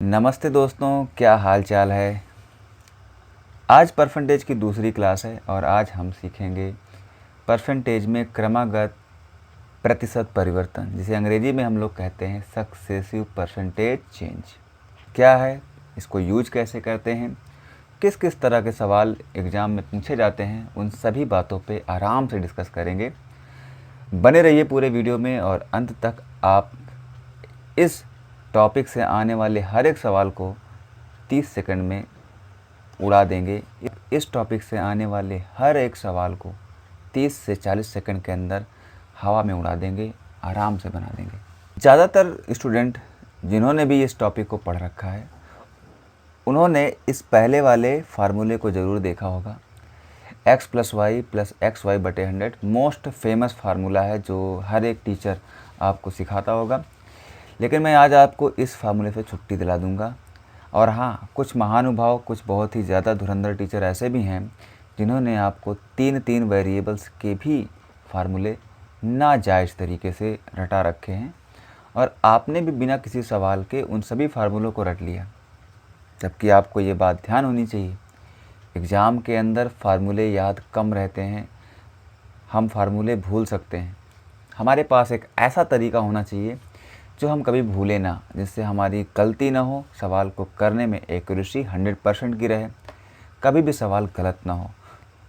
नमस्ते दोस्तों, क्या हाल चाल है। आज परसेंटेज की दूसरी क्लास है और आज हम सीखेंगे परसेंटेज में क्रमागत प्रतिशत परिवर्तन, जिसे अंग्रेजी में हम लोग कहते हैं सक्सेसिव परसेंटेज चेंज। क्या है, इसको यूज कैसे करते हैं, किस किस तरह के सवाल एग्ज़ाम में पूछे जाते हैं, उन सभी बातों पे आराम से डिस्कस करेंगे। बने रहिए पूरे वीडियो में और अंत तक आप इस टॉपिक से आने वाले हर एक सवाल को 30 सेकंड में उड़ा देंगे। इस टॉपिक से आने वाले हर एक सवाल को 30 से 40 सेकंड के अंदर हवा में उड़ा देंगे, आराम से बना देंगे। ज़्यादातर स्टूडेंट जिन्होंने भी इस टॉपिक को पढ़ रखा है उन्होंने इस पहले वाले फार्मूले को ज़रूर देखा होगा। x + y + xy/100 most famous formula है जो हर एक टीचर आपको सिखाता होगा। लेकिन मैं आज आपको इस फार्मूले से छुट्टी दिला दूंगा। और हाँ, कुछ महानुभाव, कुछ बहुत ही ज़्यादा धुरंधर टीचर ऐसे भी हैं जिन्होंने आपको तीन वेरिएबल्स के भी फार्मूले नाजायज़ तरीके से रटा रखे हैं और आपने भी बिना किसी सवाल के उन सभी फार्मूलों को रट लिया। जबकि आपको ये बात ध्यान होनी चाहिए, एग्ज़ाम के अंदर फार्मूले याद कम रहते हैं, हम फार्मूले भूल सकते हैं। हमारे पास एक ऐसा तरीका होना चाहिए जो हम कभी भूलें ना, जिससे हमारी गलती ना हो, सवाल को करने में एक्यूरेसी 100% की रहे, कभी भी सवाल गलत ना हो।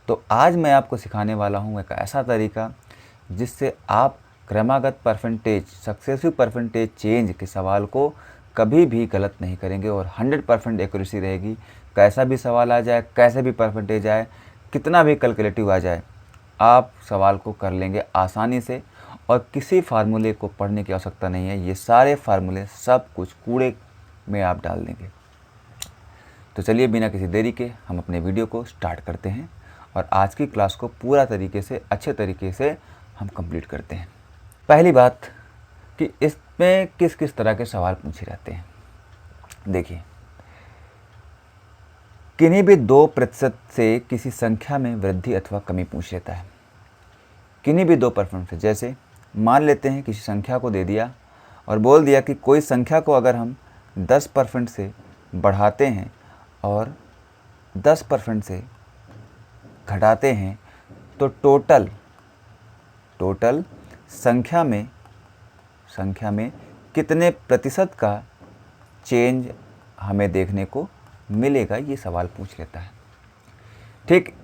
तो आज मैं आपको सिखाने वाला हूँ एक ऐसा तरीका जिससे आप क्रमागत परसेंटेज, सक्सेसिव परसेंटेज चेंज के सवाल को कभी भी गलत नहीं करेंगे और 100% एक्यूरेसी रहेगी। कैसा भी सवाल आ जाए, कैसे भी परसेंटेज आए, कितना भी कैलकुलेटिव आ जाए, आप सवाल को कर लेंगे आसानी से और किसी फार्मूले को पढ़ने की आवश्यकता नहीं है। ये सारे फार्मूले सब कुछ कूड़े में आप डाल देंगे। तो चलिए बिना किसी देरी के हम अपने वीडियो को स्टार्ट करते हैं और आज की क्लास को पूरा तरीके से, अच्छे तरीके से हम कंप्लीट करते हैं। पहली बात कि इसमें किस किस तरह के सवाल पूछे जाते हैं। देखिए, किन्हीं भी 2% से किसी संख्या में वृद्धि अथवा कमी पूछ लेता है। किन्हीं भी 2% से, जैसे मान लेते हैं किसी संख्या को दे दिया और बोल दिया कि कोई संख्या को अगर हम 10% से बढ़ाते हैं और 10% से घटाते हैं तो टोटल संख्या में कितने प्रतिशत का चेंज हमें देखने को मिलेगा, ये सवाल पूछ लेता है। ठीक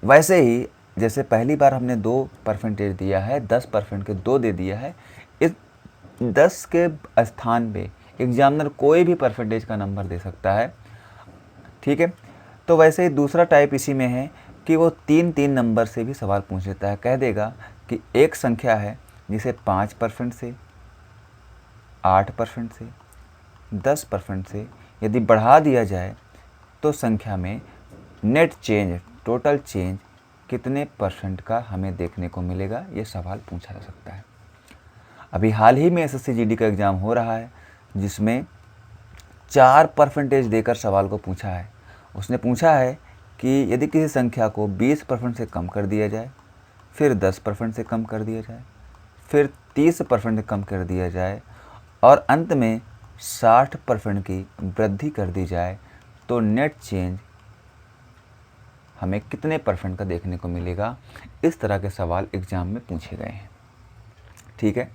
वैसे ही जैसे पहली बार हमने 2% दिया है, 10% के 2 दे दिया है, इस 10 के स्थान पे एग्जामिनर कोई भी परसेंटेज का नंबर दे सकता है। ठीक है, तो वैसे ही दूसरा टाइप इसी में है कि वो 3 नंबर से भी सवाल पूछ लेता है। कह देगा कि एक संख्या है जिसे 5% से, 8% से, 10% से यदि बढ़ा दिया जाए तो संख्या में नेट चेंज, टोटल चेंज कितने % का हमें देखने को मिलेगा, ये सवाल पूछा जा सकता है। अभी हाल ही में एसएससी जीडी का एग्ज़ाम हो रहा है जिसमें 4% देकर सवाल को पूछा है। उसने पूछा है कि यदि किसी संख्या को 20% से कम कर दिया जाए, फिर 10% से कम कर दिया जाए, फिर 30% कम कर दिया जाए और अंत में 60% की वृद्धि कर दी जाए तो नेट चेंज हमें कितने % का देखने को मिलेगा। इस तरह के सवाल एग्ज़ाम में पूछे गए हैं। ठीक है,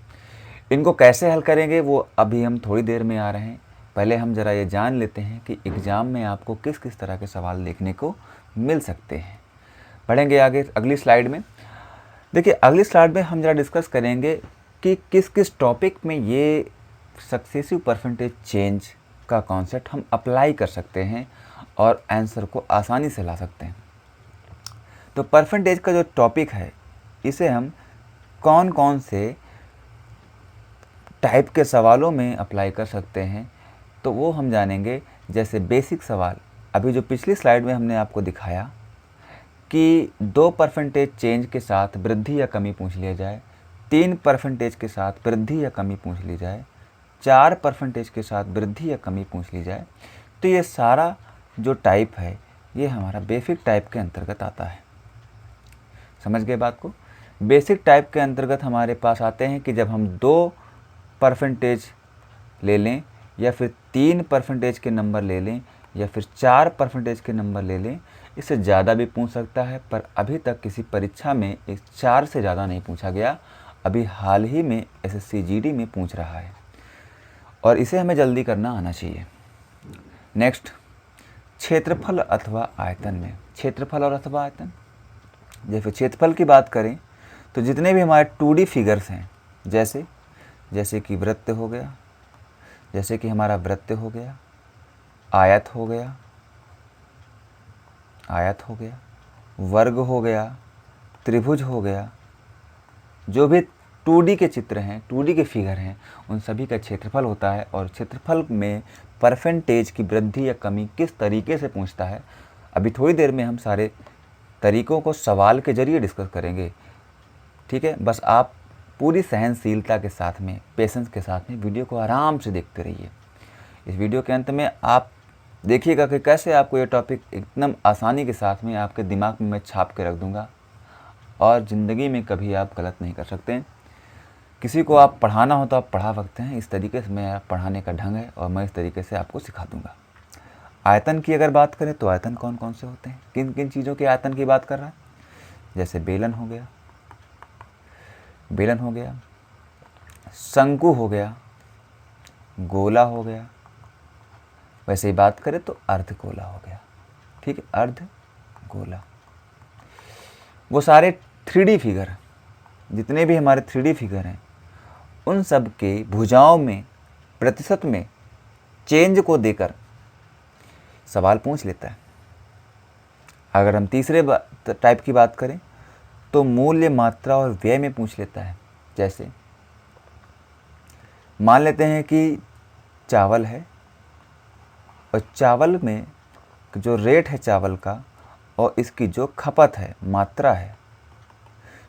इनको कैसे हल करेंगे वो अभी हम थोड़ी देर में आ रहे हैं। पहले हम ज़रा ये जान लेते हैं कि एग्ज़ाम में आपको किस किस तरह के सवाल देखने को मिल सकते हैं। पढ़ेंगे आगे अगली स्लाइड में। देखिए, अगली स्लाइड में हम ज़रा डिस्कस करेंगे कि किस किस टॉपिक में ये सक्सेसिव परसेंटेज चेंज का कॉन्सेप्ट हम अप्लाई कर सकते हैं और आंसर को आसानी से ला सकते हैं। तो परसेंटेज का जो टॉपिक है, इसे हम कौन कौन से टाइप के सवालों में अप्लाई कर सकते हैं तो वो हम जानेंगे। जैसे बेसिक सवाल, अभी जो पिछली स्लाइड में हमने आपको दिखाया कि 2% चेंज के साथ वृद्धि या कमी पूछ लिया जाए, 3% के साथ वृद्धि या कमी पूछ ली जाए, 4% के साथ वृद्धि या कमी पूछ ली जाए, तो ये सारा जो टाइप है ये हमारा बेसिक टाइप के अंतर्गत आता है। समझ गए बात को। बेसिक टाइप के अंतर्गत हमारे पास आते हैं कि जब हम 2% ले लें या फिर 3% के नंबर ले लें या फिर 4% के नंबर ले लें, इससे ज़्यादा भी पूछ सकता है, पर अभी तक किसी परीक्षा में इस 4 से ज़्यादा नहीं पूछा गया। अभी हाल ही में SSC GD में पूछ रहा है और इसे हमें जल्दी करना आना चाहिए। नेक्स्ट, क्षेत्रफल अथवा आयतन में, क्षेत्रफल और अथवा आयतन। जैसे क्षेत्रफल की बात करें तो जितने भी हमारे 2D फिगर्स हैं, जैसे कि वृत्त हो गया, जैसे कि हमारा वृत्त हो गया, आयत हो गया, वर्ग हो गया, त्रिभुज हो गया, जो भी 2D के चित्र हैं, 2D के फिगर हैं, उन सभी का क्षेत्रफल होता है। और क्षेत्रफल में परसेंटेज की वृद्धि या कमी किस तरीके से पूछता है, अभी थोड़ी देर में हम सारे तरीकों को सवाल के जरिए डिस्कस करेंगे। ठीक है, बस आप पूरी सहनशीलता के साथ में, पेशेंस के साथ में वीडियो को आराम से देखते रहिए। इस वीडियो के अंत में आप देखिएगा कि कैसे आपको ये टॉपिक एकदम आसानी के साथ में आपके दिमाग में मैं छाप के रख दूंगा और ज़िंदगी में कभी आप गलत नहीं कर सकते। किसी को आप पढ़ाना हो तो आप पढ़ा सकते हैं, इस तरीके से मेरा पढ़ाने का ढंग है और मैं इस तरीके से आपको सिखा दूंगा। आयतन की अगर बात करें तो आयतन कौन कौन से होते हैं, किन किन चीज़ों के आयतन की बात कर रहा है। जैसे बेलन हो गया, शंकु हो गया, गोला हो गया, वैसे ही बात करें तो अर्धगोला हो गया। ठीक है, अर्धगोला। वो सारे 3D फिगर, जितने भी हमारे 3D फिगर हैं, उन सब के भुजाओं में प्रतिशत में चेंज को देकर सवाल पूछ लेता है। अगर हम तीसरे टाइप की बात करें तो मूल्य, मात्रा और व्यय में पूछ लेता है। जैसे मान लेते हैं कि चावल है और चावल में जो रेट है चावल का और इसकी जो खपत है, मात्रा है,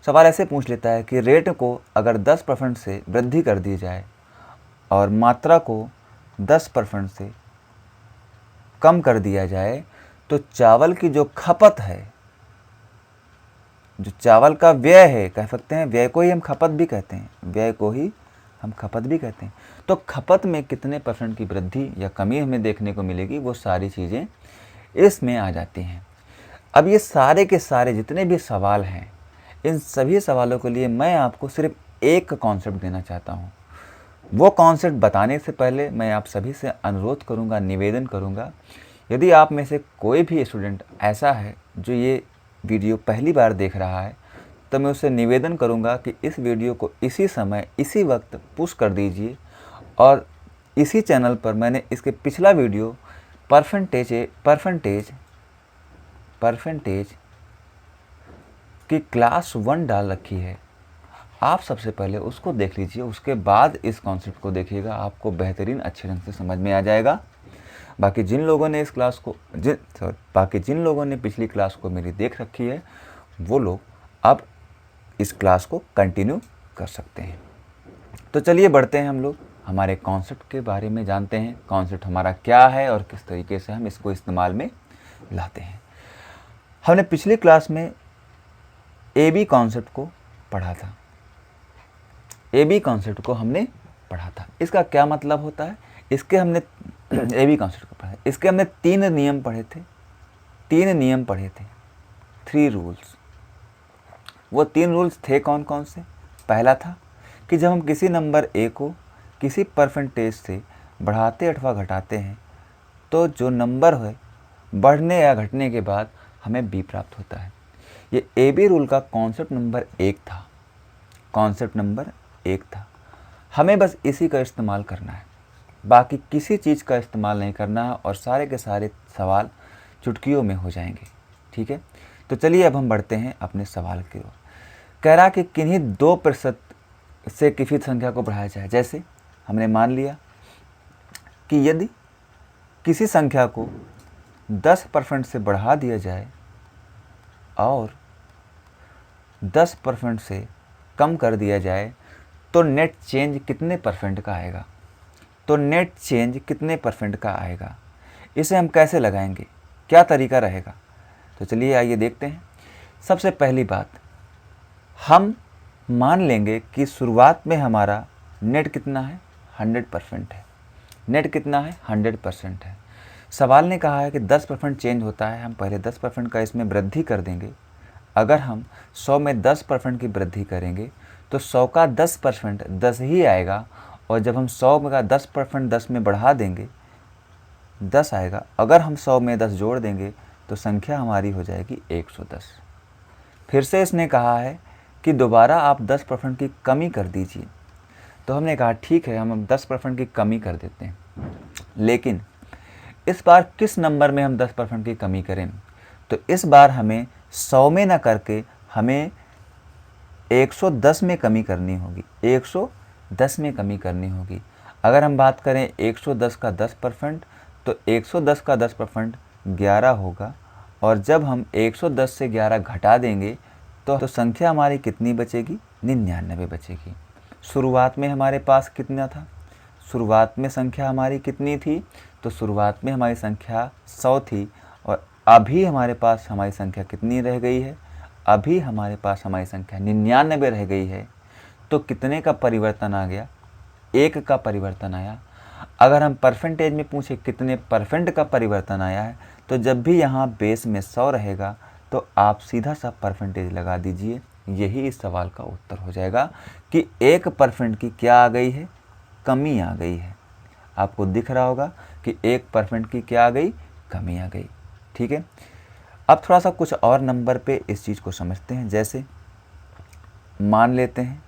सवाल ऐसे पूछ लेता है कि रेट को अगर 10% से वृद्धि कर दी जाए और मात्रा को 10% से कम कर दिया जाए तो चावल की जो खपत है, जो चावल का व्यय है, कह सकते हैं व्यय को ही हम खपत भी कहते हैं, तो खपत में कितने % की वृद्धि या कमी हमें देखने को मिलेगी, वो सारी चीज़ें इसमें आ जाती हैं। अब ये सारे के सारे जितने भी सवाल हैं, इन सभी सवालों के लिए मैं आपको सिर्फ एक कॉन्सेप्ट देना चाहता हूँ। वो कॉन्सेप्ट बताने से पहले मैं आप सभी से अनुरोध करूँगा, निवेदन करूँगा, यदि आप में से कोई भी स्टूडेंट ऐसा है जो ये वीडियो पहली बार देख रहा है, तो मैं उससे निवेदन करूँगा कि इस वीडियो को इसी समय, इसी वक्त पुश कर दीजिए। और इसी चैनल पर मैंने इसके पिछला वीडियो परसेंटेज की क्लास 1 डाल रखी है, आप सबसे पहले उसको देख लीजिए, उसके बाद इस कॉन्सेप्ट को देखिएगा, आपको बेहतरीन अच्छे ढंग से समझ में आ जाएगा। बाकी जिन लोगों ने पिछली क्लास को मेरी देख रखी है, वो लोग अब इस क्लास को कंटिन्यू कर सकते हैं। तो चलिए बढ़ते हैं, हम लोग हमारे कॉन्सेप्ट के बारे में जानते हैं। कॉन्सेप्ट हमारा क्या है और किस तरीके से हम इसको इस्तेमाल में लाते हैं। हमने पिछली क्लास में AB कॉन्सेप्ट को पढ़ा था। इसका क्या मतलब होता है, इसके हमने AB कॉन्सेप्ट को पढ़ा, इसके हमने 3 नियम पढ़े थे, 3 रूल्स। वो 3 रूल्स थे कौन कौन से। पहला था कि जब हम किसी नंबर A को किसी परसेंटेज से बढ़ाते अथवा घटाते हैं तो जो नंबर है बढ़ने या घटने के बाद हमें B प्राप्त होता है। ये AB रूल का कॉन्सेप्ट नंबर 1 था। हमें बस इसी का इस्तेमाल करना है, बाकी किसी चीज़ का इस्तेमाल नहीं करना है और सारे के सारे सवाल चुटकियों में हो जाएंगे। ठीक है, तो चलिए अब हम बढ़ते हैं अपने सवाल की ओर। कह रहा कि किन्हीं 2% से किसी संख्या को बढ़ाया जाए। जैसे हमने मान लिया कि यदि किसी संख्या को 10% से बढ़ा दिया जाए और 10% से कम कर दिया जाए तो नेट चेंज कितने % का आएगा। इसे हम कैसे लगाएंगे, क्या तरीका रहेगा, तो चलिए आइए देखते हैं। सबसे पहली बात, हम मान लेंगे कि शुरुआत में हमारा नेट कितना है, 100% है। नेट कितना है 100% है। सवाल ने कहा है कि 10% चेंज होता है, हम पहले 10% का इसमें वृद्धि कर देंगे। अगर हम 100 में 10% की वृद्धि करेंगे तो 100 का 10% 10 ही आएगा, और जब हम 100 का 10% 10 में बढ़ा देंगे 10 आएगा। अगर हम 100 में 10 जोड़ देंगे तो संख्या हमारी हो जाएगी 110। फिर से इसने कहा है कि दोबारा आप 10% की कमी कर दीजिए। तो हमने कहा ठीक है, हम 10% की कमी कर देते हैं, लेकिन इस बार किस नंबर में हम 10% की कमी करें? तो इस बार हमें 100 में ना करके हमें 110 में कमी करनी होगी, 110 में कमी करनी होगी। अगर हम बात करें 110 का 10%, तो 110 का 10% 11 होगा, और जब हम 110 से 11 घटा देंगे तो संख्या हमारी कितनी बचेगी? 99 बचेगी। शुरुआत में हमारे पास कितना था? शुरुआत में संख्या हमारी कितनी थी? तो शुरुआत में हमारी संख्या 100 थी, और अभी हमारे पास हमारी संख्या कितनी रह गई है? अभी हमारे पास हमारी संख्या 99 रह गई है। तो कितने का परिवर्तन आ गया? 1 का परिवर्तन आया। अगर हम परसेंटेज में पूछे कितने परसेंट का परिवर्तन आया है, तो जब भी यहाँ बेस में 100 रहेगा तो आप सीधा सा परसेंटेज लगा दीजिए। यही इस सवाल का उत्तर हो जाएगा कि 1% की क्या आ गई है? कमी आ गई है। आपको दिख रहा होगा कि 1% की क्या आ गई? कमी आ गई। ठीक है, अब थोड़ा सा कुछ और नंबर पे इस चीज़ को समझते हैं। जैसे मान लेते हैं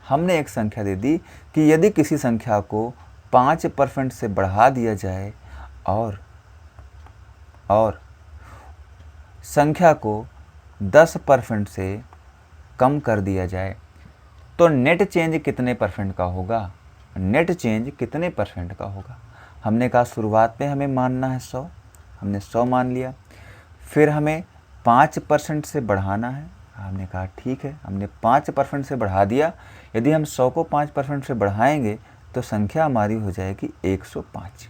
हमने एक संख्या दे दी कि यदि किसी संख्या को 5% से बढ़ा दिया जाए और संख्या को 10% से कम कर दिया जाए, तो नेट चेंज कितने परसेंट का होगा? नेट चेंज कितने परसेंट का होगा? हमने कहा शुरुआत में हमें मानना है 100, हमने 100 मान लिया। फिर हमें 5% से बढ़ाना है, हमने कहा ठीक है, हमने 5% से बढ़ा दिया। यदि हम 100 को 5% से बढ़ाएंगे तो संख्या हमारी हो जाएगी 105।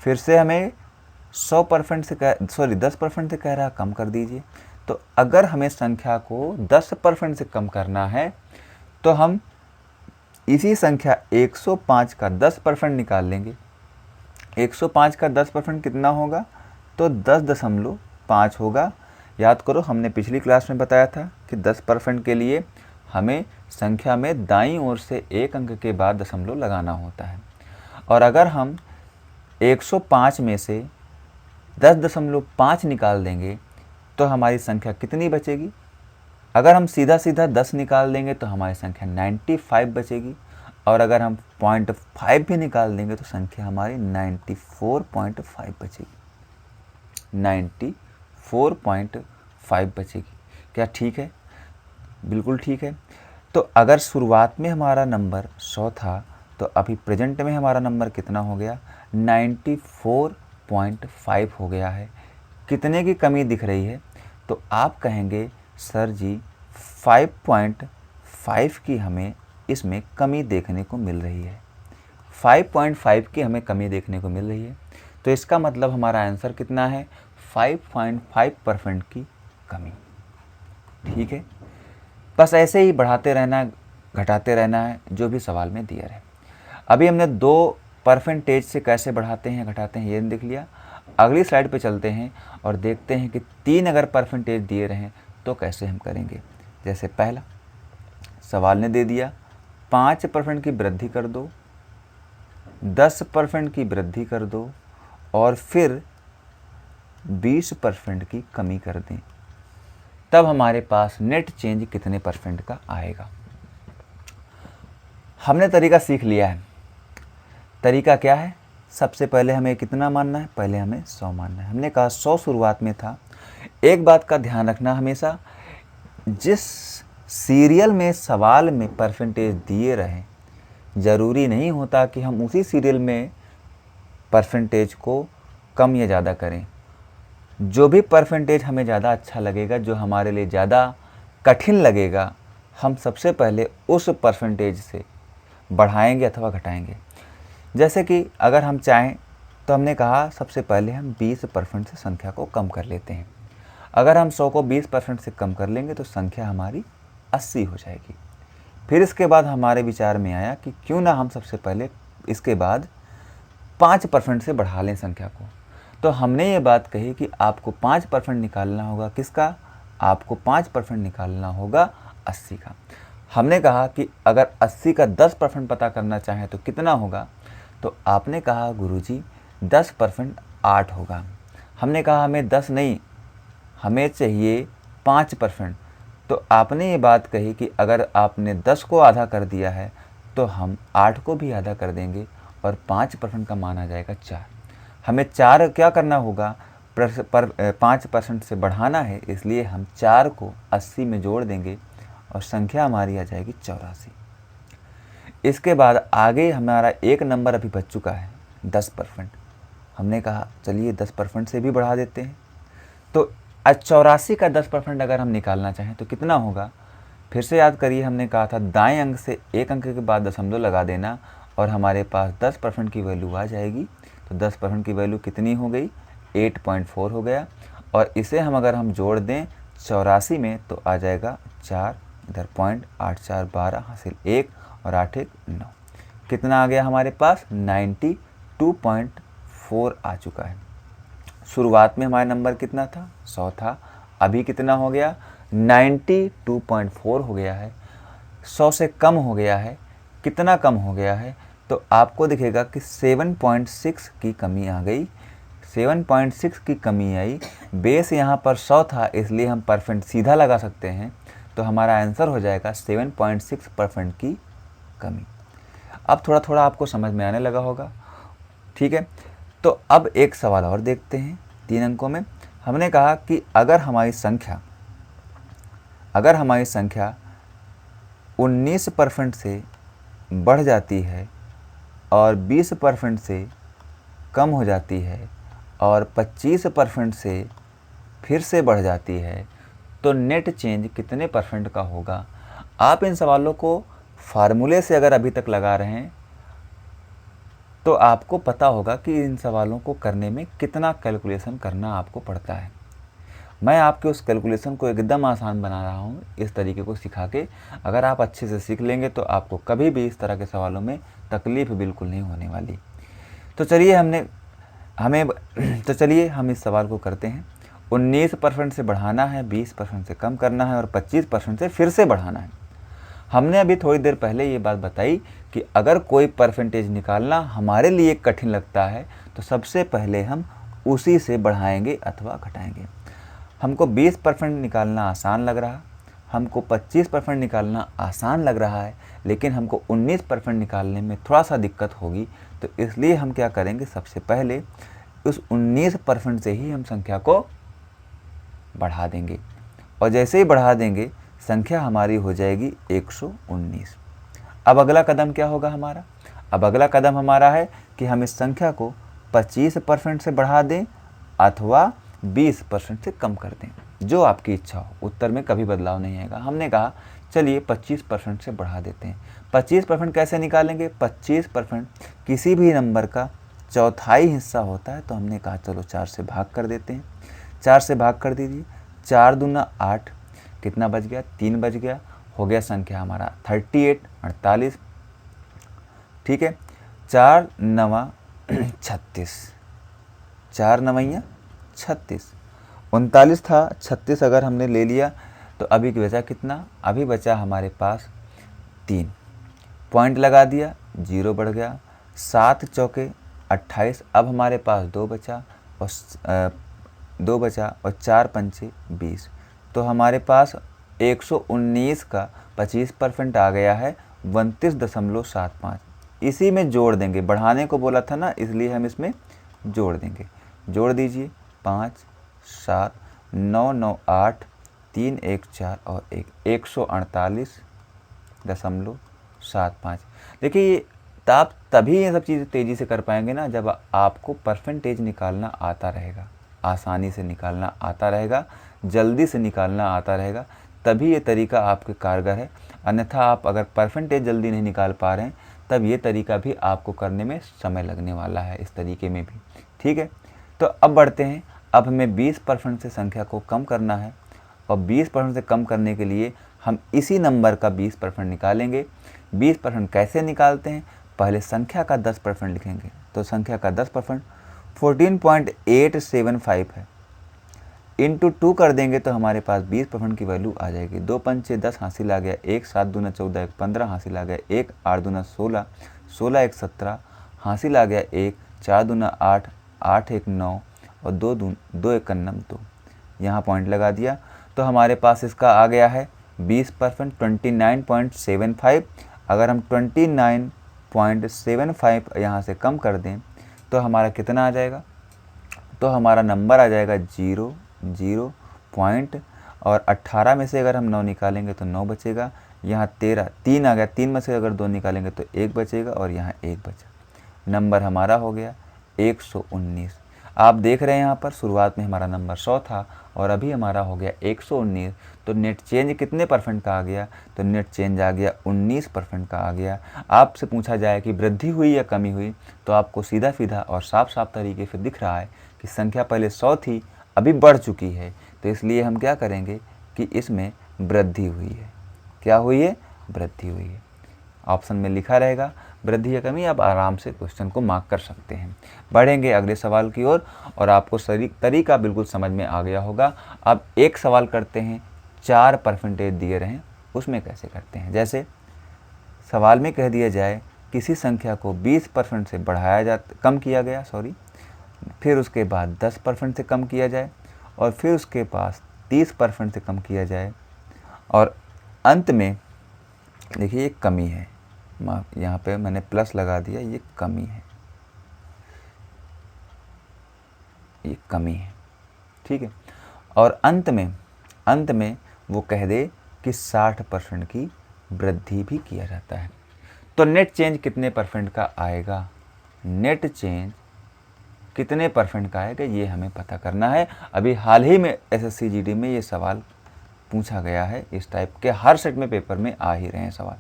फिर से हमें 10% से कह रहा कम कर दीजिए। तो अगर हमें संख्या को 10% से कम करना है तो हम इसी संख्या 105 का 10% निकाल लेंगे। 105 का 10% कितना होगा? तो 10.5 होगा। याद करो, हमने पिछली क्लास में बताया था कि 10% के लिए हमें संख्या में दाईं ओर से एक अंक के बाद दशमलव लगाना होता है। और अगर हम 105 में से 10.5 निकाल देंगे तो हमारी संख्या कितनी बचेगी? अगर हम सीधा सीधा 10 निकाल देंगे तो हमारी संख्या 95 बचेगी, और अगर हम 0.5 भी निकाल देंगे तो संख्या हमारी 94.5 बचेगी। 94.5 बचेगी। क्या ठीक है? बिल्कुल ठीक है। तो अगर शुरुआत में हमारा नंबर 100 था तो अभी प्रेजेंट में हमारा नंबर कितना हो गया? 94.5 हो गया है। कितने की कमी दिख रही है? तो आप कहेंगे सर जी 5.5 की हमें इसमें कमी देखने को मिल रही है। 5.5 की हमें कमी देखने को मिल रही है, तो इसका मतलब हमारा आंसर कितना है? 5.5% की कमी। ठीक है, बस ऐसे ही बढ़ाते रहना है, घटाते रहना है, जो भी सवाल में दिया रहे। अभी हमने 2% से कैसे बढ़ाते हैं घटाते हैं ये देख लिया। अगली स्लाइड पे चलते हैं और देखते हैं कि 3 अगर परसेंटेज दिए रहें तो कैसे हम करेंगे। जैसे पहला सवाल ने दे दिया 5% की वृद्धि कर दो, 10% की वृद्धि कर दो, और फिर 20% की कमी कर दें, तब हमारे पास नेट चेंज कितने परसेंट का आएगा। हमने तरीका सीख लिया है। तरीका क्या है? सबसे पहले हमें कितना मानना है? पहले हमें 100 मानना है। हमने कहा 100 शुरुआत में था। एक बात का ध्यान रखना, हमेशा जिस सीरियल में सवाल में परसेंटेज दिए रहें, ज़रूरी नहीं होता कि हम उसी सीरियल में परसेंटेज को कम या ज़्यादा करें। जो भी परसेंटेज हमें ज़्यादा अच्छा लगेगा, जो हमारे लिए ज़्यादा कठिन लगेगा, हम सबसे पहले उस परसेंटेज से बढ़ाएंगे अथवा घटाएंगे। जैसे कि अगर हम चाहें तो हमने कहा सबसे पहले हम 20% से संख्या को कम कर लेते हैं। अगर हम 100 को 20% से कम कर लेंगे तो संख्या हमारी 80 हो जाएगी। फिर इसके बाद हमारे विचार में आया कि क्यों ना हम सबसे पहले इसके बाद 5% से बढ़ा लें संख्या को। तो हमने ये बात कही कि आपको 5% निकालना होगा किसका, आपको 5% निकालना होगा 80 का। हमने कहा कि अगर 80 का 10% पता करना चाहें तो कितना होगा, तो आपने कहा गुरुजी 10% 8 होगा। हमने कहा हमें 10 नहीं, हमें चाहिए 5%। तो आपने ये बात कही कि अगर आपने 10 को आधा कर दिया है तो हम 8 को भी आधा कर देंगे और 5% का मान आ जाएगा 4। हमें 4 क्या करना होगा, पर 5% से बढ़ाना है, इसलिए हम 4 को 80 में जोड़ देंगे और संख्या हमारी आ जाएगी 84। इसके बाद आगे हमारा एक नंबर अभी बच चुका है 10%। हमने कहा चलिए 10% से भी बढ़ा देते हैं। तो 84 का 10% अगर हम निकालना चाहें तो कितना होगा, फिर से याद करिए, हमने कहा था दाएं अंक से एक अंक के बाद दशमलव लगा देना और हमारे पास 10% की वैल्यू आ जाएगी। तो 10% की वैल्यू कितनी हो गई, 8.4 हो गया। और इसे अगर हम जोड़ दें 84 में तो आ जाएगा 4, इधर 0.84 12 हासिल 1 और 8 1 9। कितना आ गया हमारे पास, 92.4 आ चुका है। शुरुआत में हमारा नंबर कितना था, 100 था, अभी कितना हो गया, 92.4 हो गया है। 100 से कम हो गया है, कितना कम हो गया है, तो आपको दिखेगा कि 7.6 की कमी आ गई। 7.6 की कमी आई। बेस यहाँ पर 100 था, इसलिए हम परसेंट सीधा लगा सकते हैं। तो हमारा आंसर हो जाएगा 7.6% की कमी। अब थोड़ा थोड़ा आपको समझ में आने लगा होगा, ठीक है। तो अब एक सवाल और देखते हैं 3 अंकों में। हमने कहा कि अगर हमारी संख्या 19% से बढ़ जाती है और 20% से कम हो जाती है और 25% से फिर से बढ़ जाती है, तो नेट चेंज कितने परसेंट का होगा। आप इन सवालों को फार्मूले से अगर अभी तक लगा रहे हैं तो आपको पता होगा कि इन सवालों को करने में कितना कैलकुलेशन करना आपको पड़ता है। मैं आपके उस कैलकुलेशन को एकदम आसान बना रहा हूँ इस तरीके को सिखा के। अगर आप अच्छे से सीख लेंगे तो आपको कभी भी इस तरह के सवालों में तकलीफ बिल्कुल नहीं होने वाली। तो चलिए हम इस सवाल को करते हैं। 19% से बढ़ाना है, 20% से कम करना है और 25% से फिर से बढ़ाना है। हमने अभी थोड़ी देर पहले ये बात बताई कि अगर कोई परसेंटेज निकालना हमारे लिए कठिन लगता है तो सबसे पहले हम उसी से बढ़ाएंगे अथवा घटाएंगे। हमको 20% निकालना आसान लग रहा, हमको 25% निकालना आसान लग रहा है, लेकिन हमको 19% निकालने में थोड़ा सा दिक्कत होगी। तो इसलिए हम क्या करेंगे, सबसे पहले उस 19% से ही हम संख्या को बढ़ा देंगे और जैसे ही बढ़ा देंगे संख्या हमारी हो जाएगी 119। अब अगला कदम क्या होगा हमारा, अब अगला कदम हमारा है कि हम इस संख्या को 25% से बढ़ा दें अथवा 20% से कम कर दें, जो आपकी इच्छा हो। उत्तर में कभी बदलाव नहीं आएगा। हमने कहा चलिए 25% से बढ़ा देते हैं। 25% कैसे निकालेंगे, 25% किसी भी नंबर का चौथाई हिस्सा होता है। तो हमने कहा चलो 4 से भाग कर देते हैं। 4 से भाग कर दीजिए, 4 दूना 8, कितना बच गया, 3 बच गया, हो गया संख्या हमारा 48। ठीक है, 4 9 36, 4 9 36, 39 था, 36 अगर हमने ले लिया तो अभी बचा कितना, अभी बचा हमारे पास 3। पॉइंट लगा दिया, 0 बढ़ गया, 7 चौके 28। अब हमारे पास 2 बचा और 4 पंचे 20। तो हमारे पास 119 का 25% आ गया है 29.75। इसी में जोड़ देंगे, बढ़ाने को बोला था ना, इसलिए हम इसमें जोड़ देंगे। जोड़ दीजिए, 5 7 9 9 8 3 1 4 और 148.75। देखिए आप तभी ये सब चीज़ें तेज़ी से कर पाएंगे ना जब आपको परसेंटेज निकालना आता रहेगा, आसानी से निकालना आता रहेगा, जल्दी से निकालना आता रहेगा, तभी ये तरीका आपके कारगर है। अन्यथा आप अगर परसेंटेज जल्दी नहीं निकाल पा रहे हैं तब ये तरीका भी आपको करने में समय लगने वाला है, इस तरीके में भी। ठीक है, तो अब बढ़ते हैं। अब हमें 20% से संख्या को कम करना है और 20% से कम करने के लिए हम इसी नंबर का 20% निकालेंगे। 20% कैसे निकालते हैं, पहले संख्या का 10% लिखेंगे। तो संख्या का 10% 14.875 है। इंटू 2 कर देंगे तो हमारे पास 20% की वैल्यू आ जाएगी। 2 पंचे 10 हासिल आ गया, 1 7 दूना 14 1 15 हासिल आ गया, 1 8 दूना 16 16 1 17 हासिल आ गया, 1 4 दूना 8 8 1 9 और 2 2 1 2। यहाँ पॉइंट लगा दिया तो हमारे पास इसका आ गया है 20% 29.75। अगर हम 29.75 यहाँ से कम कर दें तो हमारा कितना आ जाएगा, तो हमारा नंबर आ जाएगा 0 0 पॉइंट और 18 में से अगर हम 9 निकालेंगे तो 9 बचेगा। यहाँ 13 3 आ गया, 3 में से अगर 2 निकालेंगे तो 1 बचेगा और यहाँ 1 बचा। नंबर हमारा हो गया 119। आप देख रहे हैं यहाँ पर शुरुआत में हमारा नंबर 100 था और अभी हमारा हो गया 119। तो नेट चेंज कितने परसेंट का आ गया, तो नेट चेंज आ गया 19% का आ गया। आपसे पूछा जाए कि वृद्धि हुई या कमी हुई, तो आपको सीधा सीधा और साफ साफ तरीके से दिख रहा है कि संख्या पहले 100 थी, अभी बढ़ चुकी है। तो इसलिए हम क्या करेंगे कि इसमें वृद्धि हुई है। क्या हुई है, वृद्धि हुई है। ऑप्शन में लिखा रहेगा वृद्धि या कमी। आप आराम से क्वेश्चन को मार्क कर सकते हैं। बढ़ेंगे अगले सवाल की ओर और आपको सही तरीका बिल्कुल समझ में आ गया होगा। अब एक सवाल करते हैं, 4% दिए रहें, उसमें कैसे करते हैं। जैसे सवाल में कह दिया जाए किसी संख्या को 20% से कम किया गया, फिर उसके बाद 10% से कम किया जाए और फिर उसके पास 30% से कम किया जाए और अंत में देखिए ये कमी है। यहाँ पे मैंने प्लस लगा दिया, ये कमी है, ये कमी है, ठीक है। और अंत में वो कह दे कि 60% की वृद्धि भी किया जाता है। तो नेट चेंज कितने परसेंट का आएगा, नेट चेंज कितने परसेंट का आएगा, ये हमें पता करना है। अभी हाल ही में एसएससी जीडी में ये सवाल पूछा गया है। इस टाइप के हर सेट में पेपर में आ ही रहे हैं सवाल।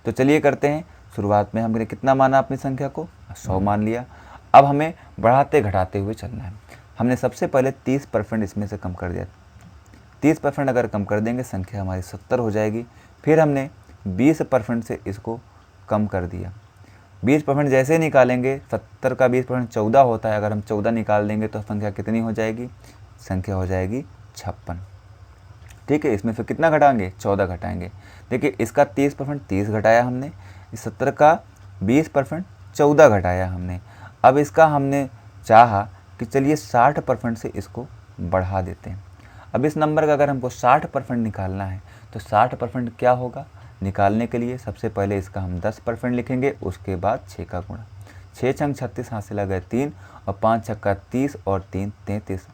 तो चलिए करते हैं। शुरुआत में हमने कितना माना अपनी संख्या को, 100 मान लिया। अब हमें बढ़ाते घटाते हुए चलना है। हमने सबसे पहले 30% इसमें से कम कर दिया। 30% अगर कम कर देंगे संख्या हमारी 70 हो जाएगी। फिर हमने 20% से इसको कम कर दिया। 20% जैसे निकालेंगे, 70 का 20% 14 होता है। अगर हम 14 निकाल देंगे तो संख्या कितनी हो जाएगी, संख्या हो जाएगी 56। ठीक है, इसमें फिर कितना घटाएंगे, 14 घटाएंगे। देखिए इसका 30% 30 घटाया हमने, इस 70 का 20% 14 घटाया हमने। अब इसका हमने चाहा कि चलिए 60% से इसको बढ़ा देते हैं। अब इस नंबर का अगर हमको 60% निकालना है तो 60% क्या होगा, निकालने के लिए सबसे पहले इसका हम 10% लिखेंगे, उसके बाद 6 का गुणा। 6 छंग 36 हासिल आ गए 3 और 5 छक्का 30 और 3 33।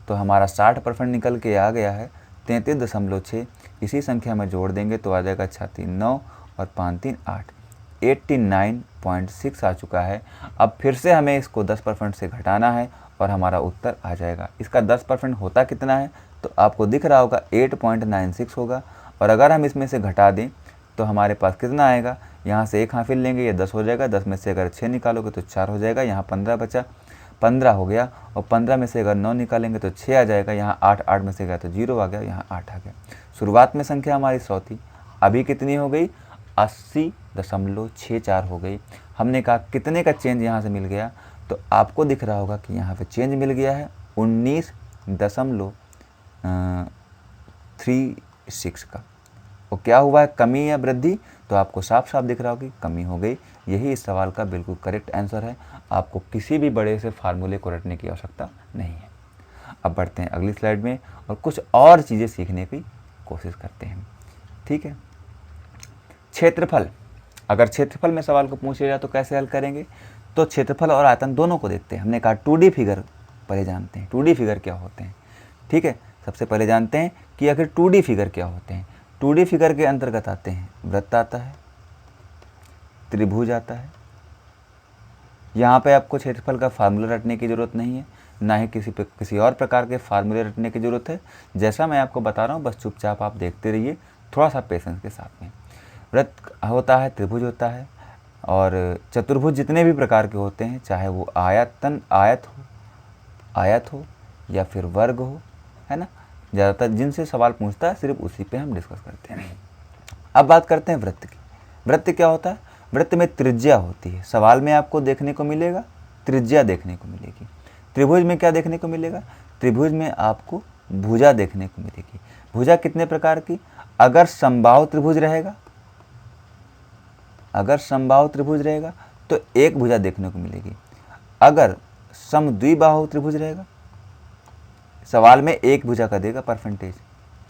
तो हमारा 60% निकल के आ गया है 33.6। इसी संख्या में जोड़ देंगे तो आ जाएगा 6 9 और 5 3 8, 89.6 आ चुका है। अब फिर से हमें इसको 10% से घटाना है और हमारा उत्तर आ जाएगा। इसका 10% होता कितना है, तो आपको दिख रहा होगा 8.96 होगा। और अगर हम इसमें से घटा दें तो हमारे पास कितना आएगा, यहाँ से 1 हासिल लेंगे, ये 10 हो जाएगा। 10 में से अगर 6 निकालोगे तो 4 हो जाएगा। यहाँ 15 बचा, 15 हो गया। और 15 में से अगर 9 निकालेंगे तो 6 आ जाएगा। यहाँ 8 में से गया तो 0 आ गया, यहाँ 8 आ गया। शुरुआत में संख्या हमारी 100 थी, अभी कितनी हो गई, 80.64 हो गई। हमने कहा कितने का चेंज यहाँ से मिल गया, तो आपको दिख रहा होगा कि यहाँ पे चेंज मिल गया है 19.36 का। वो क्या हुआ है, कमी या वृद्धि, तो आपको साफ साफ दिख रहा होगा कि कमी हो गई। यही इस सवाल का बिल्कुल करेक्ट आंसर है। आपको किसी भी बड़े से फार्मूले को रटने की आवश्यकता नहीं है। अब बढ़ते हैं अगली स्लाइड में और कुछ और चीज़ें सीखने की कोशिश करते हैं। ठीक है, क्षेत्रफल। अगर क्षेत्रफल में सवाल को पूछा जाए तो कैसे हल करेंगे, तो क्षेत्रफल और आयतन दोनों को देखते हैं। हमने कहा 2D फिगर पहले जानते हैं, 2D फिगर क्या होते हैं। ठीक है, सबसे पहले जानते हैं कि आखिर 2D फिगर क्या होते हैं। 2D फिगर के अंतर्गत आते हैं वृत्त आता है, त्रिभुज आता है। यहाँ पे आपको क्षेत्रफल का फार्मूला रटने की ज़रूरत नहीं है, ना ही किसी और प्रकार के फार्मूले रटने की ज़रूरत है। जैसा मैं आपको बता रहा हूँ बस चुपचाप आप देखते रहिए, थोड़ा सा पेशेंस के साथ में। वृत्त होता है, त्रिभुज होता है और चतुर्भुज जितने भी प्रकार के होते हैं, चाहे वो आयत हो या फिर वर्ग हो, है ना। ज़्यादातर जिनसे सवाल पूछता है सिर्फ उसी पे हम डिस्कस करते हैं। अब बात करते हैं वृत्त की। वृत्त क्या होता है, वृत्त में त्रिज्या होती है। सवाल में आपको देखने को मिलेगा त्रिज्या देखने को मिलेगी। त्रिभुज में क्या देखने को मिलेगा? त्रिभुज में आपको भुजा देखने को मिलेगी। भुजा कितने प्रकार की? अगर समबाहु त्रिभुज रहेगा, अगर समबाहु त्रिभुज रहेगा तो एक भुजा देखने को मिलेगी। अगर समद्विबाहु त्रिभुज रहेगा, सवाल में एक भुजा का देगा परसेंटेज।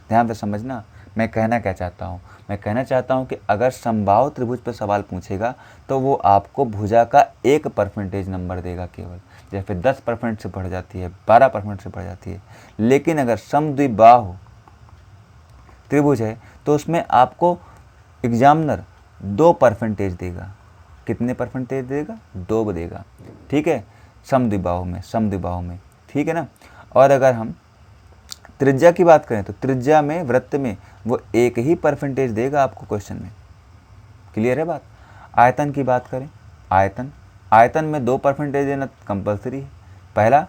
ध्यान से समझना मैं कहना क्या चाहता हूँ। मैं कहना चाहता हूँ कि अगर समबाहु त्रिभुज पर सवाल पूछेगा तो वो आपको भुजा का 1% नंबर देगा केवल, या फिर 10% से बढ़ जाती है, 12% से बढ़ जाती है। लेकिन अगर समद्विबाहु त्रिभुज है तो उसमें आपको एग्जामिनर 2% देगा। कितने परसेंटेज देगा? 2 देगा। ठीक है, समद्विबाहु में, ठीक है ना। और अगर हम त्रिज्या की बात करें तो त्रिज्या में, वृत्त में वो 1 ही परसेंटेज देगा आपको क्वेश्चन में। क्लियर है बात? आयतन की बात करें, आयतन में 2% देना कंपलसरी है। पहला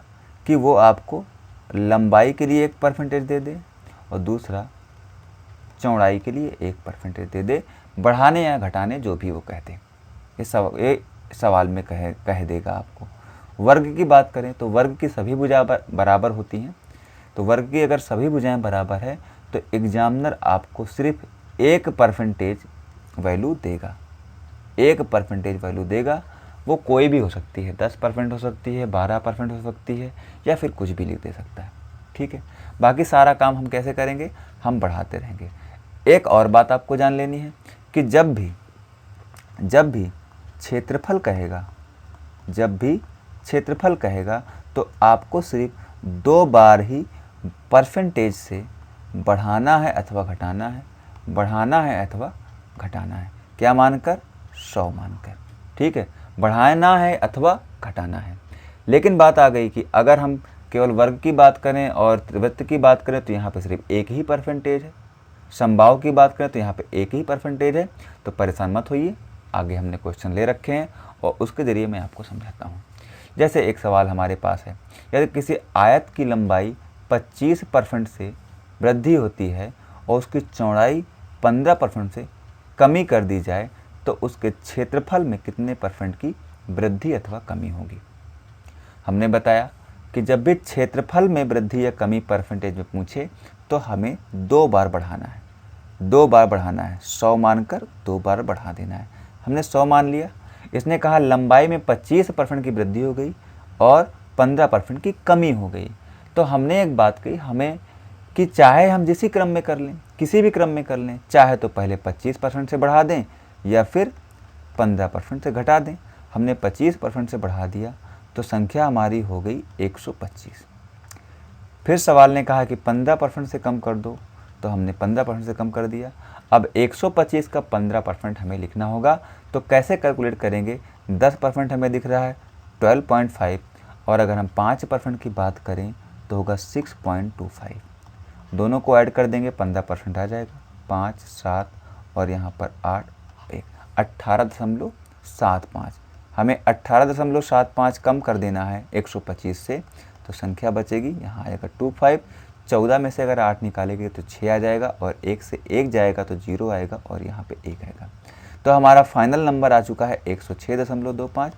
कि वो आपको लंबाई के लिए 1% दे दे, और दूसरा चौड़ाई के लिए 1% दे दे, बढ़ाने या घटाने जो भी वो कहते। ये सवाल में कह देगा आपको। वर्ग की बात करें तो वर्ग की सभी भुजा बराबर होती हैं। तो वर्ग की अगर सभी भुजाएं बराबर है तो एग्जामिनर आपको सिर्फ 1% वैल्यू देगा। 1% वैल्यू देगा। वो कोई भी हो सकती है, 10% हो सकती है, 12% हो सकती है, या फिर कुछ भी लिख दे सकता है। ठीक है, बाकी सारा काम हम कैसे करेंगे? हम बढ़ाते रहेंगे। एक और बात आपको जान लेनी है कि जब भी क्षेत्रफल कहेगा, तो आपको सिर्फ 2 बार ही परसेंटेज से बढ़ाना है अथवा घटाना है, क्या मानकर? 100 मानकर। ठीक है, बढ़ाना है अथवा घटाना है। लेकिन बात आ गई कि अगर हम केवल वर्ग की बात करें और वृत्त की बात करें तो यहाँ पे सिर्फ 1 ही परसेंटेज है। समबाहु की बात करें तो यहाँ पे 1 ही परसेंटेज है। तो परेशान मत होइए, आगे हमने क्वेश्चन ले रखे हैं और उसके ज़रिए मैं आपको समझाता हूँ। जैसे एक सवाल हमारे पास है, यदि किसी आयत की लंबाई 25% से वृद्धि होती है और उसकी चौड़ाई 15% से कमी कर दी जाए तो उसके क्षेत्रफल में कितने % की वृद्धि अथवा कमी होगी? हमने बताया कि जब भी क्षेत्रफल में वृद्धि या कमी परसेंटेज में पूछे तो हमें 2 बार बढ़ाना है, 100 मानकर 2 बार बढ़ा देना है। हमने 100 मान लिया। इसने कहा लंबाई में 25% की वृद्धि हो गई और 15% की कमी हो गई। तो हमने एक बात कही हमें कि चाहे हम किसी भी क्रम में कर लें, चाहे तो पहले 25% से बढ़ा दें या फिर 15% से घटा दें। हमने 25% से बढ़ा दिया तो संख्या हमारी हो गई 125। फिर सवाल ने कहा कि 15% से कम कर दो, तो हमने 15% से कम कर दिया। अब 125 का 15% हमें लिखना होगा। तो कैसे कैलकुलेट करेंगे? 10% हमें दिख रहा है 12.5, और अगर हम 5% की बात करें तो होगा 6.25। दोनों को ऐड कर देंगे, 15% आ जाएगा। 5, 7 और यहाँ पर 8, 18.75। हमें 18.75 कम कर देना है 125 से, तो संख्या बचेगी, यहाँ आएगा 25। 14 में से अगर 8 निकालेंगे तो 6 आ जाएगा, और 1 से 1 जाएगा तो 0 आएगा, और यहाँ पे 1 आएगा। तो हमारा फाइनल नंबर आ चुका है 106.25।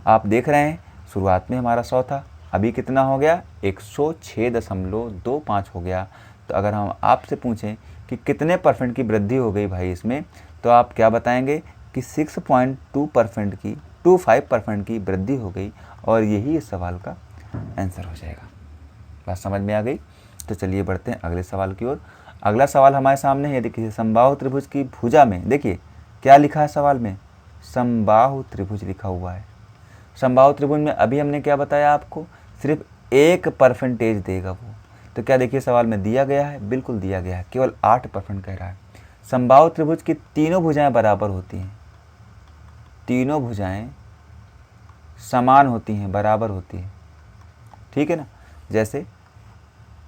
आप देख रहे हैं शुरुआत में हमारा 100 था, अभी कितना हो गया? 106.25 हो गया। तो अगर हम आपसे पूछें कि कितने % की वृद्धि हो गई भाई इसमें, तो आप क्या बताएंगे कि 6.25% की वृद्धि हो गई, और यही इस सवाल का आंसर हो जाएगा। बात समझ में आ गई? तो चलिए बढ़ते हैं अगले सवाल की ओर। अगला सवाल हमारे सामने है, यदि किसी समबाहु त्रिभुज की भुजा में, देखिए क्या लिखा है सवाल में, समबाहु त्रिभुज लिखा हुआ है। समबाहु त्रिभुज में अभी हमने क्या बताया आपको, सिर्फ 1% देगा वो। तो क्या देखिए सवाल में दिया गया है, बिल्कुल दिया गया है, केवल 8% कह रहा है। समबाहु त्रिभुज की तीनों भुजाएं बराबर होती हैं, तीनों भुजाएं समान होती हैं, बराबर होती हैं। ठीक है ना। जैसे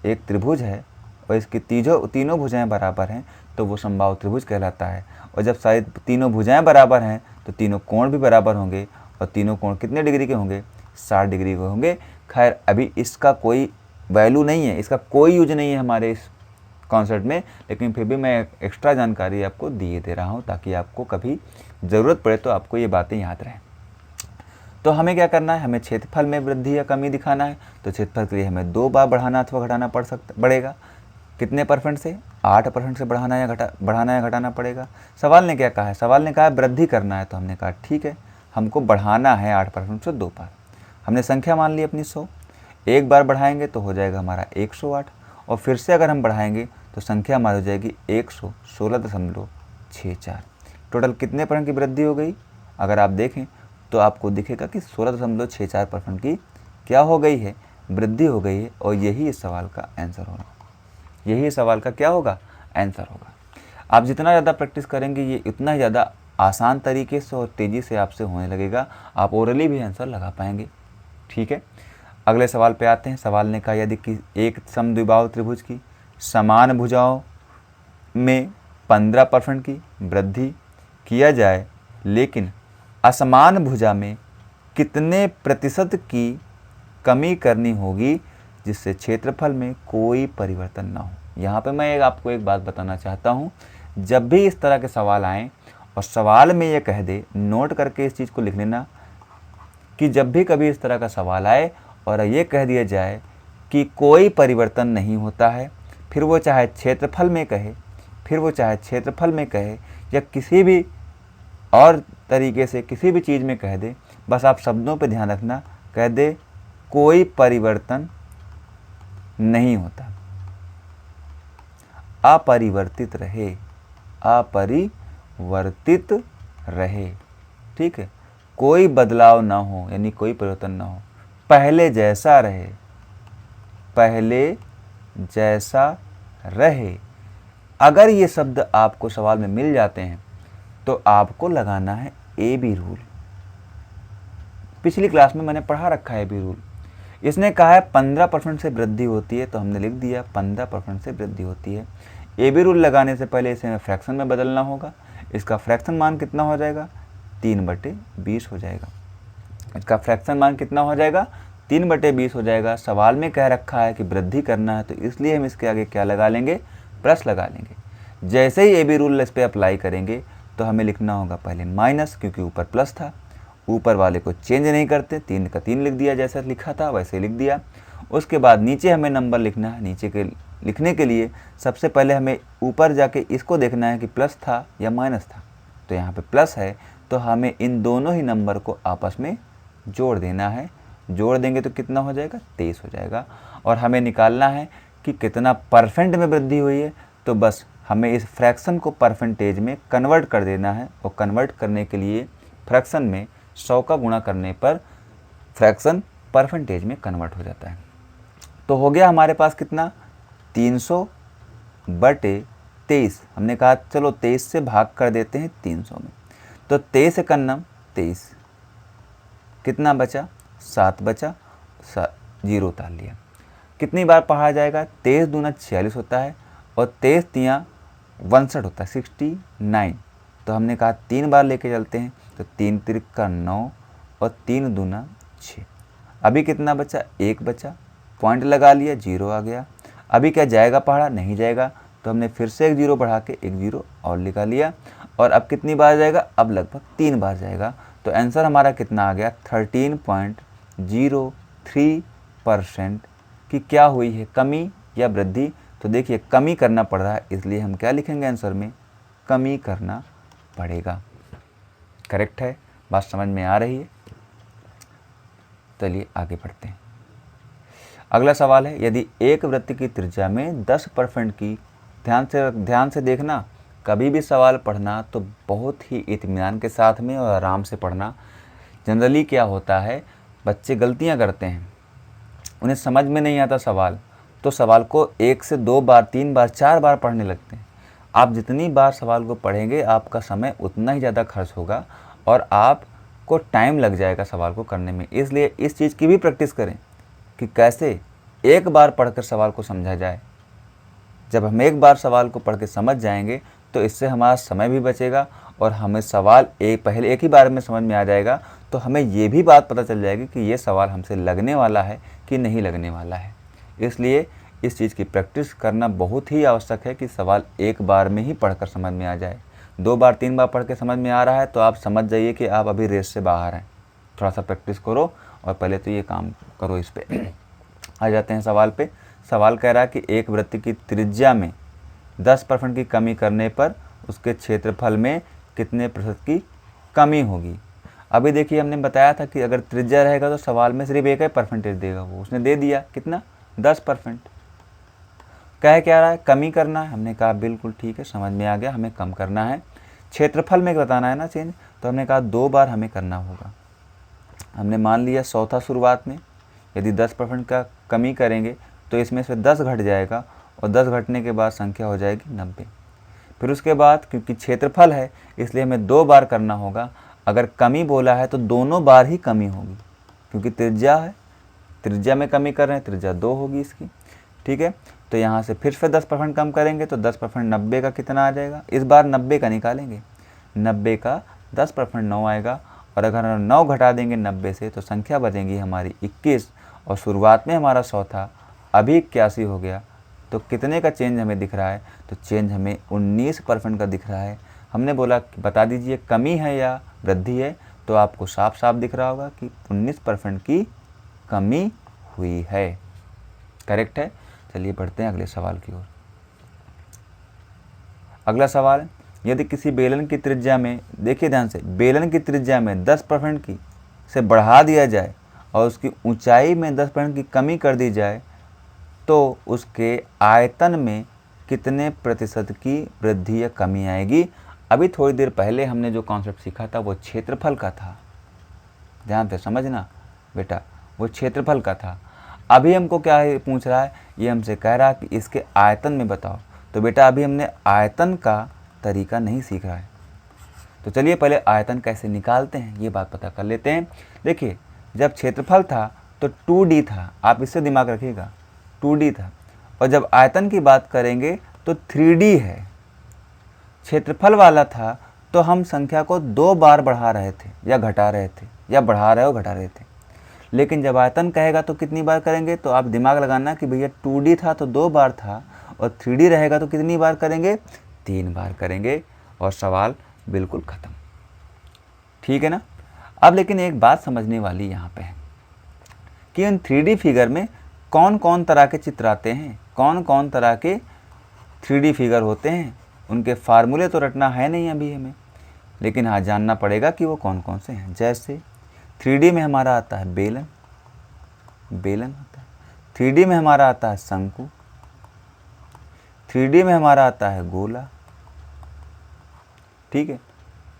एक त्रिभुज है और इसकी तीनों भुजाएं बराबर हैं तो वो समबाहु त्रिभुज कहलाता है। और जब सारी तीनों भुजाएं बराबर हैं तो तीनों कोण भी बराबर होंगे, और तीनों कोण कितने डिग्री के होंगे? 60 डिग्री के होंगे। खैर अभी इसका कोई वैल्यू नहीं है, इसका कोई यूज नहीं है हमारे इस कॉन्सेप्ट में, लेकिन फिर भी मैं एक्स्ट्रा जानकारी आपको दिए दे रहा हूँ ताकि आपको कभी ज़रूरत पड़े तो आपको ये बातें याद रहें। तो हमें क्या करना है, हमें क्षेत्रफल में वृद्धि या कमी दिखाना है। तो क्षेत्रफल के लिए हमें 2 बार बढ़ाना अथवा घटाना पड़ेगा। कितने परसेंट से, 8% से बढ़ाना या घटाना पड़ेगा। सवाल ने क्या कहा है, सवाल ने कहा है वृद्धि करना है, तो हमने कहा ठीक है, हमको बढ़ाना है 8% से 2 बार। हमने संख्या मान ली अपनी 100, एक बार बढ़ाएंगे तो हो जाएगा हमारा 108, और फिर से अगर हम बढ़ाएंगे तो संख्या हमारी हो जाएगी 116.64। टोटल कितने परसेंट की वृद्धि हो गई, अगर आप देखें तो आपको दिखेगा कि 16.64% की क्या हो गई है, वृद्धि हो गई है। और यही इस सवाल का आंसर होगा, यही सवाल का क्या होगा, आंसर होगा। आप जितना ज़्यादा प्रैक्टिस करेंगे ये उतना ही ज़्यादा आसान तरीके से और तेज़ी से आपसे होने लगेगा, आप ओरली भी आंसर लगा पाएंगे। ठीक है, अगले सवाल पे आते हैं। सवाल ने कहा यदि कि एक समद्विबाहु त्रिभुज की समान भुजाओं में 15% की वृद्धि किया जाए, लेकिन असमान भुजा में कितने प्रतिशत की कमी करनी होगी जिससे क्षेत्रफल में कोई परिवर्तन ना हो। यहाँ पे मैं आपको एक बात बताना चाहता हूँ, जब भी इस तरह के सवाल आएँ और सवाल में ये कह दे, नोट करके इस चीज़ को लिख लेना कि जब भी कभी इस तरह का सवाल आए और ये कह दिया जाए कि कोई परिवर्तन नहीं होता है, फिर वो चाहे क्षेत्रफल में कहे, या किसी भी और तरीके से किसी भी चीज़ में कह दे, बस आप शब्दों पे ध्यान रखना, कह दे कोई परिवर्तन नहीं होता, अपरिवर्तित रहे। ठीक है, कोई बदलाव ना हो, यानी कोई परिवर्तन ना हो, पहले जैसा रहे। अगर ये शब्द आपको सवाल में मिल जाते हैं तो आपको लगाना है AB रूल। पिछली क्लास में मैंने पढ़ा रखा है AB रूल। इसने कहा है 15% से वृद्धि होती है, तो हमने लिख दिया 15% से वृद्धि होती है। AB रूल लगाने से पहले इसे हमें फ्रैक्शन में बदलना होगा। इसका फ्रैक्शन मान कितना हो जाएगा, 3/20 हो जाएगा। इसका फ्रैक्शन मान कितना हो जाएगा, 3/20 हो जाएगा। सवाल में कह रखा है कि वृद्धि करना है, तो इसलिए हम इसके आगे क्या लगा लेंगे, प्लस लगा लेंगे। जैसे ही AB रूल इस पर अप्लाई करेंगे तो हमें लिखना होगा पहले माइनस, क्योंकि ऊपर प्लस था, ऊपर वाले को चेंज नहीं करते, 3 का 3 लिख दिया, जैसा लिखा था वैसे लिख दिया। उसके बाद नीचे हमें नंबर लिखना है। नीचे के लिखने के लिए सबसे पहले हमें ऊपर जाके इसको देखना है कि प्लस था या माइनस था। तो यहाँ पे प्लस है, तो हमें इन दोनों ही नंबर को आपस में जोड़ देना है। जोड़ देंगे तो कितना हो जाएगा, 23 हो जाएगा। और हमें निकालना है कि कितना परसेंट में वृद्धि हुई है, तो बस हमें इस फ्रैक्शन को परसेंटेज में कन्वर्ट कर देना है। और कन्वर्ट करने के लिए फ्रैक्शन में 100 का गुणा करने पर फ्रैक्शन परसेंटेज में कन्वर्ट हो जाता है। तो हो गया हमारे पास कितना, 300/23। हमने कहा चलो 23 से भाग कर देते हैं 300 में, तो 23 एकन्नम 23, कितना बचा, 7 बचा, 0 उतार लिया। कितनी बार पढ़ा जाएगा, 23 दूना 46 होता है, और 23 तियाँ 62 होता है, 69। तो हमने कहा 3 बार लेके चलते हैं, तो 3 तिरका 9 और 3 दूना 6। अभी कितना बचा, 1 बचा, पॉइंट लगा लिया, 0 आ गया। अभी क्या जाएगा पहाड़ा, नहीं जाएगा, तो हमने फिर से 1 0 बढ़ा के 1 0 और लिखा लिया। और अब कितनी बार जाएगा, अब लगभग 3 बार जाएगा। तो आंसर हमारा कितना आ गया, 13.03% की क्या हुई है, कमी या वृद्धि। तो देखिए कमी करना पड़ रहा है, इसलिए हम क्या लिखेंगे आंसर में, कमी करना पड़ेगा। करेक्ट है, बात समझ में आ रही है। चलिए आगे बढ़ते हैं। अगला सवाल है, यदि एक वृत्त की त्रिज्या में 10% की, ध्यान से देखना, कभी भी सवाल पढ़ना तो बहुत ही इत्मीनान के साथ में और आराम से पढ़ना। जनरली क्या होता है, बच्चे गलतियां करते हैं, उन्हें समझ में नहीं आता सवाल, तो सवाल को 1 से 2 बार 3 बार 4 बार पढ़ने लगते हैं। आप जितनी बार सवाल को पढ़ेंगे आपका समय उतना ही ज़्यादा खर्च होगा और आपको टाइम लग जाएगा सवाल को करने में। इसलिए इस चीज़ की भी प्रैक्टिस करें कि कैसे एक बार पढ़कर सवाल को समझा जाए। जब हम एक बार सवाल को पढ़ के समझ जाएंगे तो इससे हमारा समय भी बचेगा और हमें सवाल पहले एक ही बार में समझ में आ जाएगा, तो हमें ये भी बात पता चल जाएगी कि ये सवाल हमसे लगने वाला है कि नहीं लगने वाला है। इसलिए इस चीज़ की प्रैक्टिस करना बहुत ही आवश्यक है कि सवाल एक बार में ही पढ़कर समझ में आ जाए। 2 बार 3 बार पढ़ के समझ में आ रहा है तो आप समझ जाइए कि आप अभी रेस से बाहर हैं। थोड़ा सा प्रैक्टिस करो और पहले तो ये काम करो इस पे। आ जाते हैं सवाल पे। सवाल कह रहा है कि एक वृत्त की त्रिज्या में 10% की कमी करने पर उसके क्षेत्रफल में कितने प्रतिशत की कमी होगी। अभी देखिए हमने बताया था कि अगर त्रिज्या रहेगा तो सवाल में सिर्फ एक ही परसेंटेज देगा, वो उसने दे दिया कितना 10%। कह क्या रहा है, कमी करना है। हमने कहा बिल्कुल ठीक है, समझ में आ गया, हमें कम करना है। क्षेत्रफल में बताना है ना चेंज, तो हमने कहा 2 बार हमें करना होगा। हमने मान लिया 100 था शुरुआत में, यदि 10% का कमी करेंगे तो इसमें से 10 घट जाएगा और 10 घटने के बाद संख्या हो जाएगी 90। फिर उसके बाद क्योंकि क्षेत्रफल है इसलिए हमें 2 बार करना होगा। अगर कमी बोला है तो दोनों बार ही कमी होगी, क्योंकि त्रिज्या है, त्रिज्या में कमी कर रहे हैं, त्रिज्या 2 होगी इसकी। ठीक है, तो यहाँ से फिर से 10% कम करेंगे तो 10% 90 का कितना आ जाएगा। इस बार 90 का निकालेंगे, 90 का 10% 9 आएगा, और अगर हम 9 घटा देंगे 90 से तो संख्या बचेंगी हमारी 21, और शुरुआत में हमारा 100 था, अभी 81 हो गया। तो कितने का चेंज हमें दिख रहा है, तो चेंज हमें 19% का दिख रहा है। हमने बोला कि बता दीजिए कमी है या वृद्धि है, तो आपको साफ साफ दिख रहा होगा कि 19% की कमी हुई है। करेक्ट है। चलिए बढ़ते हैं अगले सवाल की ओर। अगला सवाल, यदि किसी बेलन की त्रिज्या में, देखिए ध्यान से, बेलन की त्रिज्या में 10% की से बढ़ा दिया जाए और उसकी ऊंचाई में 10% की कमी कर दी जाए तो उसके आयतन में कितने प्रतिशत की वृद्धि या कमी आएगी। अभी थोड़ी देर पहले हमने जो कॉन्सेप्ट सीखा था वो क्षेत्रफल का था, ध्यान से समझना बेटा, वो क्षेत्रफल का था। अभी हमको क्या है पूछ रहा है, ये हमसे कह रहा है कि इसके आयतन में बताओ। तो बेटा अभी हमने आयतन का तरीका नहीं सीख रहा है, तो चलिए पहले आयतन कैसे निकालते हैं ये बात पता कर लेते हैं। देखिए जब क्षेत्रफल था तो 2D था, आप इससे दिमाग रखिएगा, 2D था, और जब आयतन की बात करेंगे तो 3D है। क्षेत्रफल वाला था तो हम संख्या को 2 बार बढ़ा रहे थे या घटा रहे थे, या बढ़ा रहे हो घटा रहे थे। लेकिन जब आयतन कहेगा तो कितनी बार करेंगे, तो आप दिमाग लगाना कि भैया 2D था तो 2 बार था, और 3D रहेगा तो कितनी बार करेंगे, 3 बार करेंगे, और सवाल बिल्कुल ख़त्म। ठीक है ना। अब लेकिन एक बात समझने वाली यहाँ पे है कि इन 3D फिगर में कौन कौन तरह के चित्र आते हैं, कौन कौन तरह के 3D फिगर होते हैं। उनके फार्मूले तो रटना है नहीं अभी हमें, लेकिन हाँ जानना पड़ेगा कि वो कौन कौन से हैं। जैसे 3D में हमारा आता है बेलन, बेलन होता है। 3D में हमारा आता है शंकु, 3D में हमारा आता है गोला। ठीक है,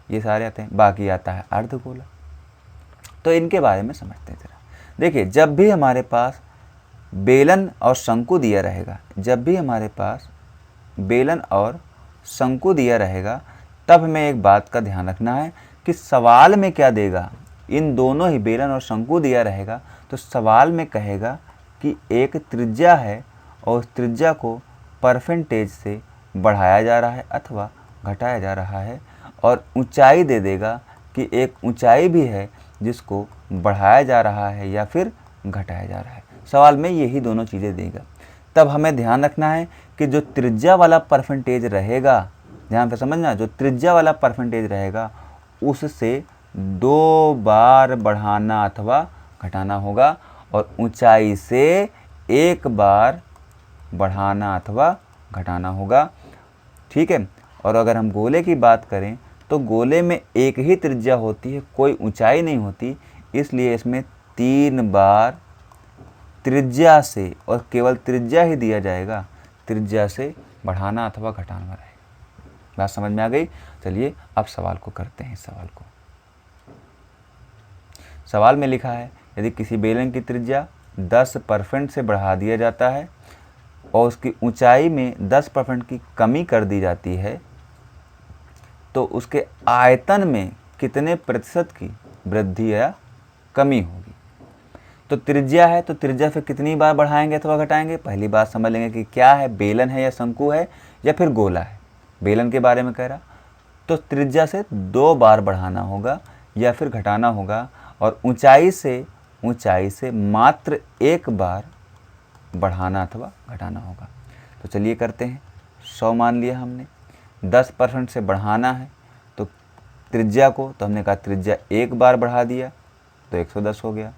ये सारे आते हैं। बाकी आता है अर्धगोला। तो इनके बारे में समझते हैं जरा। देखिए जब भी हमारे पास बेलन और शंकु दिया रहेगा, जब भी हमारे पास बेलन और शंकु दिया रहेगा, तब हमें एक बात का ध्यान रखना है कि सवाल में क्या देगा। इन दोनों ही बेलन और शंकु दिया रहेगा तो सवाल में कहेगा कि एक त्रिज्या है और उस त्रिज्या को परसेंटेज से बढ़ाया जा रहा है अथवा घटाया जा रहा है, और ऊंचाई दे देगा कि एक ऊंचाई भी है जिसको बढ़ाया जा रहा है या फिर घटाया जा रहा है। सवाल में यही दोनों चीज़ें देगा। तब हमें ध्यान रखना है कि जो त्रिज्या वाला परसेंटेज रहेगा, ध्यान से समझना, जो त्रिज्या वाला परसेंटेज रहेगा उससे 2 बार बढ़ाना अथवा घटाना होगा, और ऊंचाई से 1 बार बढ़ाना अथवा घटाना होगा। ठीक है। और अगर हम गोले की बात करें तो गोले में एक ही त्रिज्या होती है, कोई ऊंचाई नहीं होती, इसलिए इसमें 3 बार त्रिज्या से, और केवल त्रिज्या ही दिया जाएगा, त्रिज्या से बढ़ाना अथवा घटाना रहेगा। बात समझ में आ गई। चलिए अब सवाल को करते हैं। सवाल को, सवाल में लिखा है यदि किसी बेलन की त्रिज्या 10% से बढ़ा दिया जाता है और उसकी ऊंचाई में 10% की कमी कर दी जाती है तो उसके आयतन में कितने प्रतिशत की वृद्धि या कमी होगी। तो त्रिज्या है तो त्रिज्या से कितनी बार बढ़ाएंगे अथवा घटाएंगे। पहली बात समझ लेंगे कि क्या है, बेलन है या शंकु है या फिर गोला है। बेलन के बारे में कह रहा तो त्रिज्या से 2 बार बढ़ाना होगा या फिर घटाना होगा, और ऊंचाई से मात्र 1 बार बढ़ाना अथवा घटाना होगा। तो चलिए करते हैं। 100 मान लिया हमने, 10% से बढ़ाना है तो त्रिज्या को, तो हमने कहा त्रिज्या 1 बार बढ़ा दिया, तो 110 हो गया।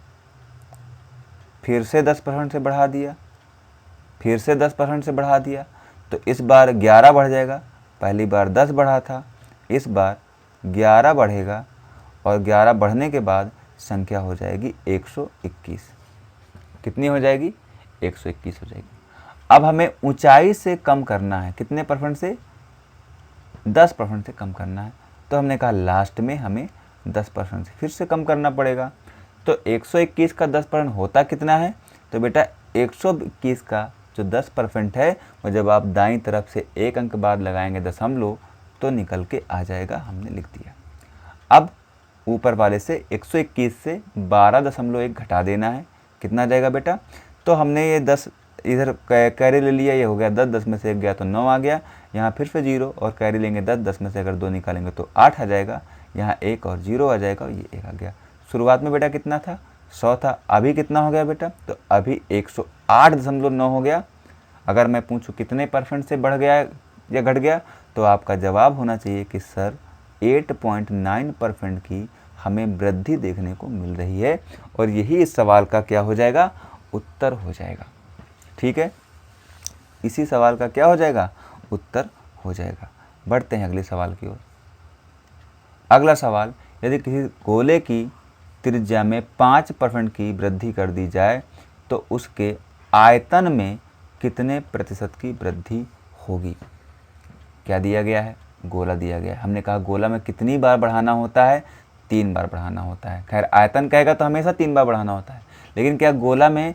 फिर से 10% से बढ़ा दिया, फिर से 10% से बढ़ा दिया, तो इस बार 11 बढ़ जाएगा। पहली बार 10 बढ़ा था, इस बार 11 बढ़ेगा और 11 बढ़ने के बाद संख्या हो जाएगी 121। कितनी हो जाएगी? 121 हो जाएगी। अब हमें ऊंचाई से कम करना है, कितने परसेंट से? 10% से कम करना है। तो हमने कहा लास्ट में हमें 10% से फिर से कम करना पड़ेगा। तो 121 का 10% होता कितना है? तो बेटा 121 का जो 10% है वो जब आप दाईं तरफ से एक अंक बाद लगाएंगे दशमलव तो निकल के आ जाएगा, हमने लिख दिया। अब ऊपर वाले से 121 से 12.1 घटा देना है, कितना जाएगा बेटा? तो हमने ये 10 इधर कैरी ले लिया, ये हो गया 10, 10 में से 1 गया तो 9 आ गया। यहाँ फिर से 0 और कैरी लेंगे 10, 10 में से अगर 2 निकालेंगे तो 8 आ जाएगा। यहाँ 1 और 0 आ जाएगा और ये 1 आ गया। शुरुआत में बेटा कितना था? 100 था। अभी कितना हो गया बेटा? तो अभी 108.9 हो गया। अगर मैं पूछूं कितने परसेंट से बढ़ गया या घट गया, तो आपका जवाब होना चाहिए कि सर 8.9% की हमें वृद्धि देखने को मिल रही है और यही इस सवाल का क्या हो जाएगा? उत्तर हो जाएगा। ठीक है, इसी सवाल का क्या हो जाएगा? उत्तर हो जाएगा। बढ़ते हैं अगले सवाल की ओर। अगला सवाल, यदि किसी गोले की त्रिज्या में 5% की वृद्धि कर दी जाए तो उसके आयतन में कितने प्रतिशत की वृद्धि होगी? क्या दिया गया है? गोला दिया गया है। हमने कहा गोला में कितनी बार बढ़ाना होता है? 3 बार बढ़ाना होता है। खैर आयतन कहेगा तो हमेशा 3 बार बढ़ाना होता है, लेकिन क्या गोला में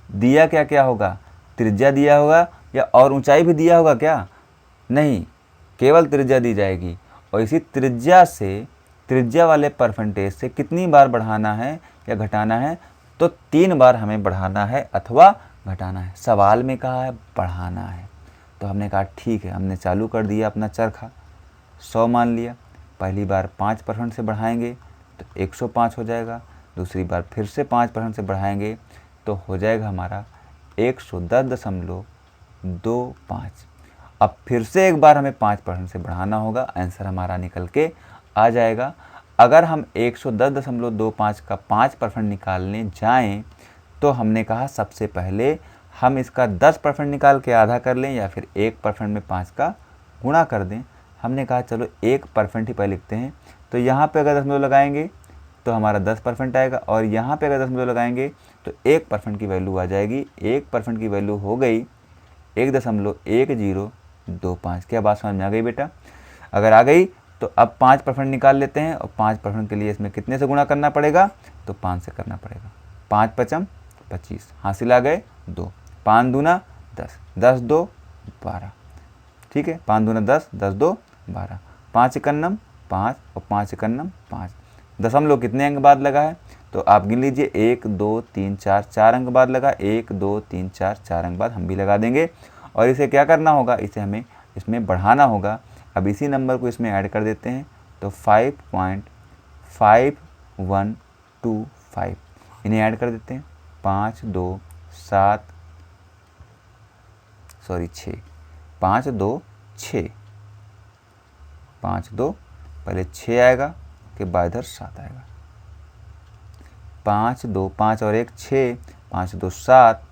दिया क्या क्या होगा? त्रिज्या दिया होगा या और ऊंचाई भी दिया होगा क्या? नहीं, केवल त्रिज्या दी जाएगी और इसी त्रिज्या से, त्रिज्या वाले परसेंटेज से कितनी बार बढ़ाना है या घटाना है? तो 3 बार हमें बढ़ाना है अथवा घटाना है। सवाल में कहा है बढ़ाना है, तो हमने कहा ठीक है, हमने चालू कर दिया अपना चरखा। 100 मान लिया। पहली बार 5% से बढ़ाएंगे तो 105 हो जाएगा। दूसरी बार फिर से 5% से बढ़ाएंगे तो हो जाएगा हमारा 110.25। अब फिर से एक बार हमें 5% से बढ़ाना होगा, आंसर हमारा निकल के आ जाएगा। अगर हम 110.25 का 5% निकालने जाएं तो हमने कहा सबसे पहले हम इसका 10% निकाल के आधा कर लें या फिर 1% में 5 का गुणा कर दें। हमने कहा चलो 1% ही पहले लिखते हैं। तो यहाँ पे अगर दशमलव लगाएंगे तो हमारा 10% आएगा और यहाँ पे अगर दशमलव लगाएंगे तो 1% की वैल्यू आ जाएगी। 1% की वैल्यू हो गई 1.1025। क्या बात समझ में आ गई बेटा? अगर आ गई तो अब 5% निकाल लेते हैं और 5% के लिए इसमें कितने से गुणा करना पड़ेगा? तो 5 से करना पड़ेगा। 5 पचम 25, हासिल आ गए 2, 5 दूना 10, 10 2 12। ठीक है, 5 दूना 10, 10 2 12, 5 एकन्नम 5 और 5 एकन्नम 5। दशमलव कितने अंक बाद लगा है? तो आप गिन लीजिए 1 2 3 4, 4 अंक बाद लगा। 1 2 3 4, 4 अंक बाद हम भी लगा देंगे और इसे क्या करना होगा? इसे हमें इसमें बढ़ाना होगा। अब इसी नंबर को इसमें ऐड कर देते हैं तो 5.5125 इन्हें ऐड कर देते हैं। 5 2 7 6 5 2 6 5 2 पहले 6 आएगा के बाद इधर 7 आएगा। 5 2 5 और 1 6, 5 2 7,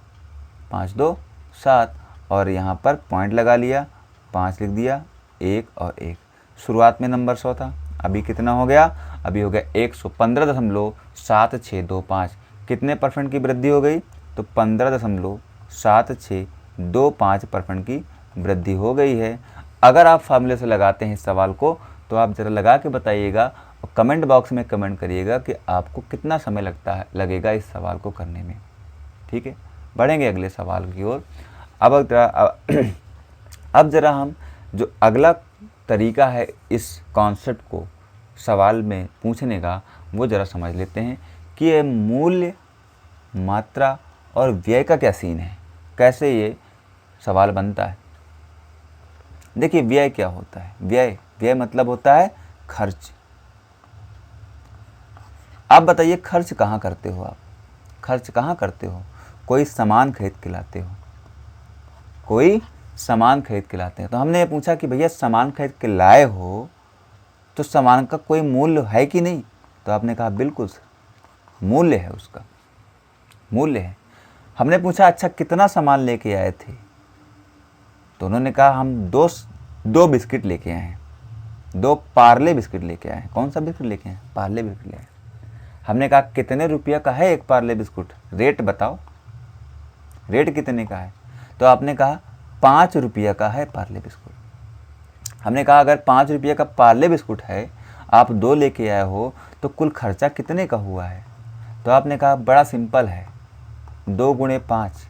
5 2 7 और यहाँ पर पॉइंट लगा लिया, 5 लिख दिया, 1 और 1। शुरुआत में नंबर 100 था, अभी कितना हो गया? अभी हो गया 115.7625। कितने परसेंट की वृद्धि हो गई? तो 15.7625% की वृद्धि हो गई है। अगर आप फार्मूले से लगाते हैं इस सवाल को तो आप ज़रा लगा के बताइएगा और कमेंट बॉक्स में कमेंट करिएगा कि आपको कितना समय लगेगा इस सवाल को करने में। ठीक है, बढ़ेंगे अगले सवाल की ओर। अब ज़रा हम जो अगला तरीका है इस कॉन्सेप्ट को सवाल में पूछने का वो ज़रा समझ लेते हैं कि ये मूल्य, मात्रा और व्यय का क्या सीन है, कैसे ये सवाल बनता है। देखिए व्यय क्या होता है? व्यय मतलब होता है खर्च। आप बताइए खर्च कहाँ करते हो? आप खर्च कहाँ करते हो? कोई सामान खरीद के लाते हो, कोई सामान खरीद के लाते हैं। तो हमने ये पूछा कि भैया सामान खरीद के लाए हो तो सामान का कोई मूल्य है कि नहीं? तो आपने कहा बिल्कुल सर, मूल्य है, उसका मूल्य है। हमने पूछा अच्छा कितना सामान लेके आए थे, तो उन्होंने कहा हम दो बिस्किट लेके आए हैं, 2 पार्ले बिस्किट लेके आए हैं। कौन सा बिस्किट लेके आए हैं? पार्ले बिस्किट लेके आए। हमने कहा कितने रुपया का है एक पार्ले बिस्कुट, रेट बताओ, रेट कितने का है? तो आपने कहा 5 रुपया का है पार्ले बिस्कुट। हमने कहा अगर 5 रुपये का पार्ले बिस्कुट है, आप 2 लेके आए हो, तो कुल खर्चा कितने का हुआ है? तो आपने कहा बड़ा सिंपल है, 2 गुणे 5,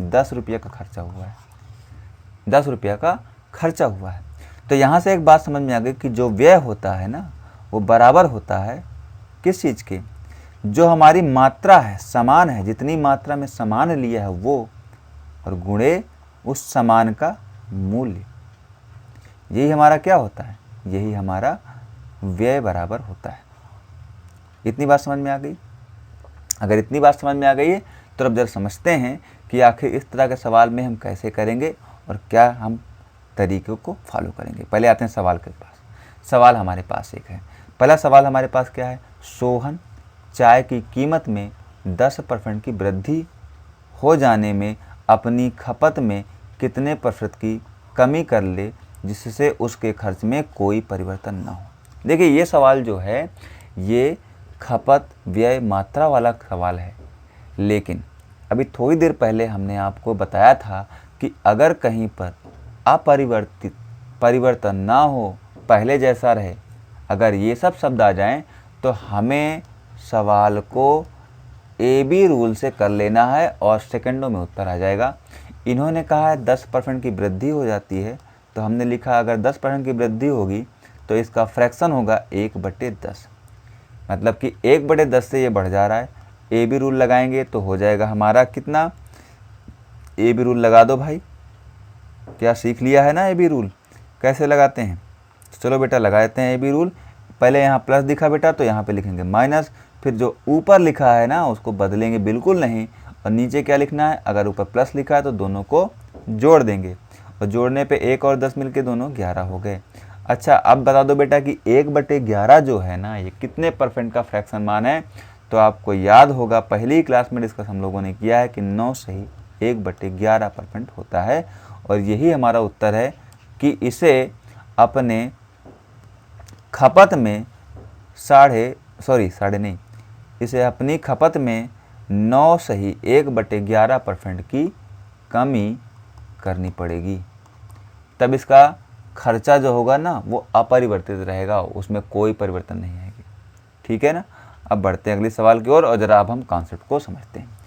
10 रुपये का खर्चा हुआ है, 10 रुपये का खर्चा हुआ है। तो यहाँ से एक बात समझ में आ गई कि जो व्यय होता है ना, वो बराबर होता है किस चीज़ के? जो हमारी मात्रा है, सामान है, जितनी मात्रा में सामान लिया है वो, और गुणे उस सामान का मूल्य। यही हमारा क्या होता है? यही हमारा व्यय बराबर होता है। इतनी बात समझ में आ गई? अगर इतनी बात समझ में आ गई है तो अब जरा समझते हैं कि आखिर इस तरह के सवाल में हम कैसे करेंगे और क्या हम तरीक़ों को फॉलो करेंगे। पहले आते हैं सवाल के पास। सवाल हमारे पास एक है। पहला सवाल हमारे पास क्या है? सोहन चाय की कीमत में 10% की वृद्धि हो जाने में अपनी खपत में कितने % की कमी कर ले जिससे उसके खर्च में कोई परिवर्तन ना हो। देखिए ये सवाल जो है ये खपत व्यय मात्रा वाला सवाल है, लेकिन अभी थोड़ी देर पहले हमने आपको बताया था कि अगर कहीं पर परिवर्तन ना हो, पहले जैसा रहे, अगर ये सब शब्द आ जाएं, तो हमें सवाल को AB रूल से कर लेना है और सेकंडों में उत्तर आ जाएगा। इन्होंने कहा है 10% की वृद्धि हो जाती है, तो हमने लिखा अगर 10% की वृद्धि होगी तो इसका फ्रैक्शन होगा 1/10, मतलब कि 1/10 से ये बढ़ जा रहा है। AB रूल लगाएंगे तो हो जाएगा हमारा कितना? AB रूल लगा दो भाई, क्या सीख लिया है ना AB रूल कैसे लगाते हैं? चलो बेटा लगा देते हैं AB रूल। पहले यहाँ प्लस दिखा बेटा तो यहाँ पे लिखेंगे माइनस, फिर जो ऊपर लिखा है ना उसको बदलेंगे बिल्कुल नहीं, और नीचे क्या लिखना है? अगर ऊपर प्लस लिखा है तो दोनों को जोड़ देंगे, और जोड़ने पे 1 और 10 मिलके दोनों 11 हो गए। अच्छा अब बता दो बेटा कि 1/11 जो है ना ये कितने % का फ्रैक्शन मान है? तो आपको याद होगा पहली ही क्लास में डिस्कस हम लोगों ने किया है कि 9 से ही 1/11% होता है, और यही हमारा उत्तर है कि इसे अपने खपत में इसे अपनी खपत में 9 से ही 1/11% की कमी करनी पड़ेगी, तब इसका खर्चा जो होगा ना वो अपरिवर्तित रहेगा, उसमें कोई परिवर्तन नहीं आएगी। ठीक है ना? अब बढ़ते हैं अगले सवाल की ओर और जरा अब हम कॉन्सेप्ट को समझते हैं।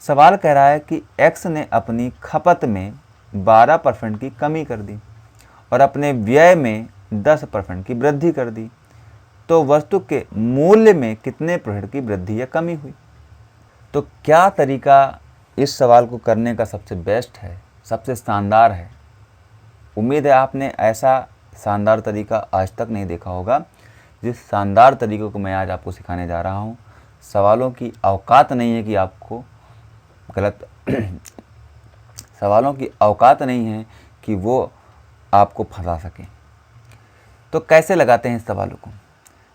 सवाल कह रहा है कि X ने अपनी खपत में 12% की कमी कर दी और अपने व्यय में 10% की वृद्धि कर दी, तो वस्तु के मूल्य में कितने % की वृद्धि या कमी हुई? तो क्या तरीका इस सवाल को करने का सबसे बेस्ट है, सबसे शानदार है? उम्मीद है आपने ऐसा शानदार तरीका आज तक नहीं देखा होगा जिस शानदार तरीक़े को मैं आज आपको सिखाने जा रहा हूँ। सवालों की औकात नहीं है कि आपको गलत सवालों की औकात नहीं है कि वो आपको फंसा सकें। तो कैसे लगाते हैं इस सवालों को?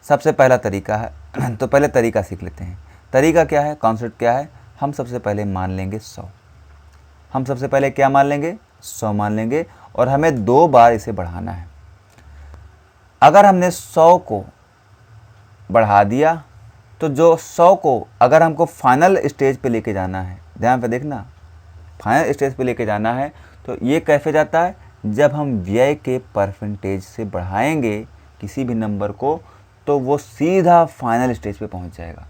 सबसे पहला तरीका है तो पहले तरीका सीख लेते हैं। तरीका क्या है, कॉन्सेप्ट क्या है? हम सबसे पहले मान लेंगे 100। हम सबसे पहले क्या मान लेंगे? 100 मान लेंगे, और हमें 2 बार इसे बढ़ाना है। अगर हमने 100 को बढ़ा दिया तो जो 100 को अगर हमको फाइनल स्टेज पे लेके जाना है, ध्यान पे देखना, फाइनल स्टेज पे लेके जाना है तो ये कैसे जाता है? जब हम व्यय के % से बढ़ाएंगे किसी भी नंबर को तो वो सीधा फाइनल स्टेज पे पहुंच जाएगा,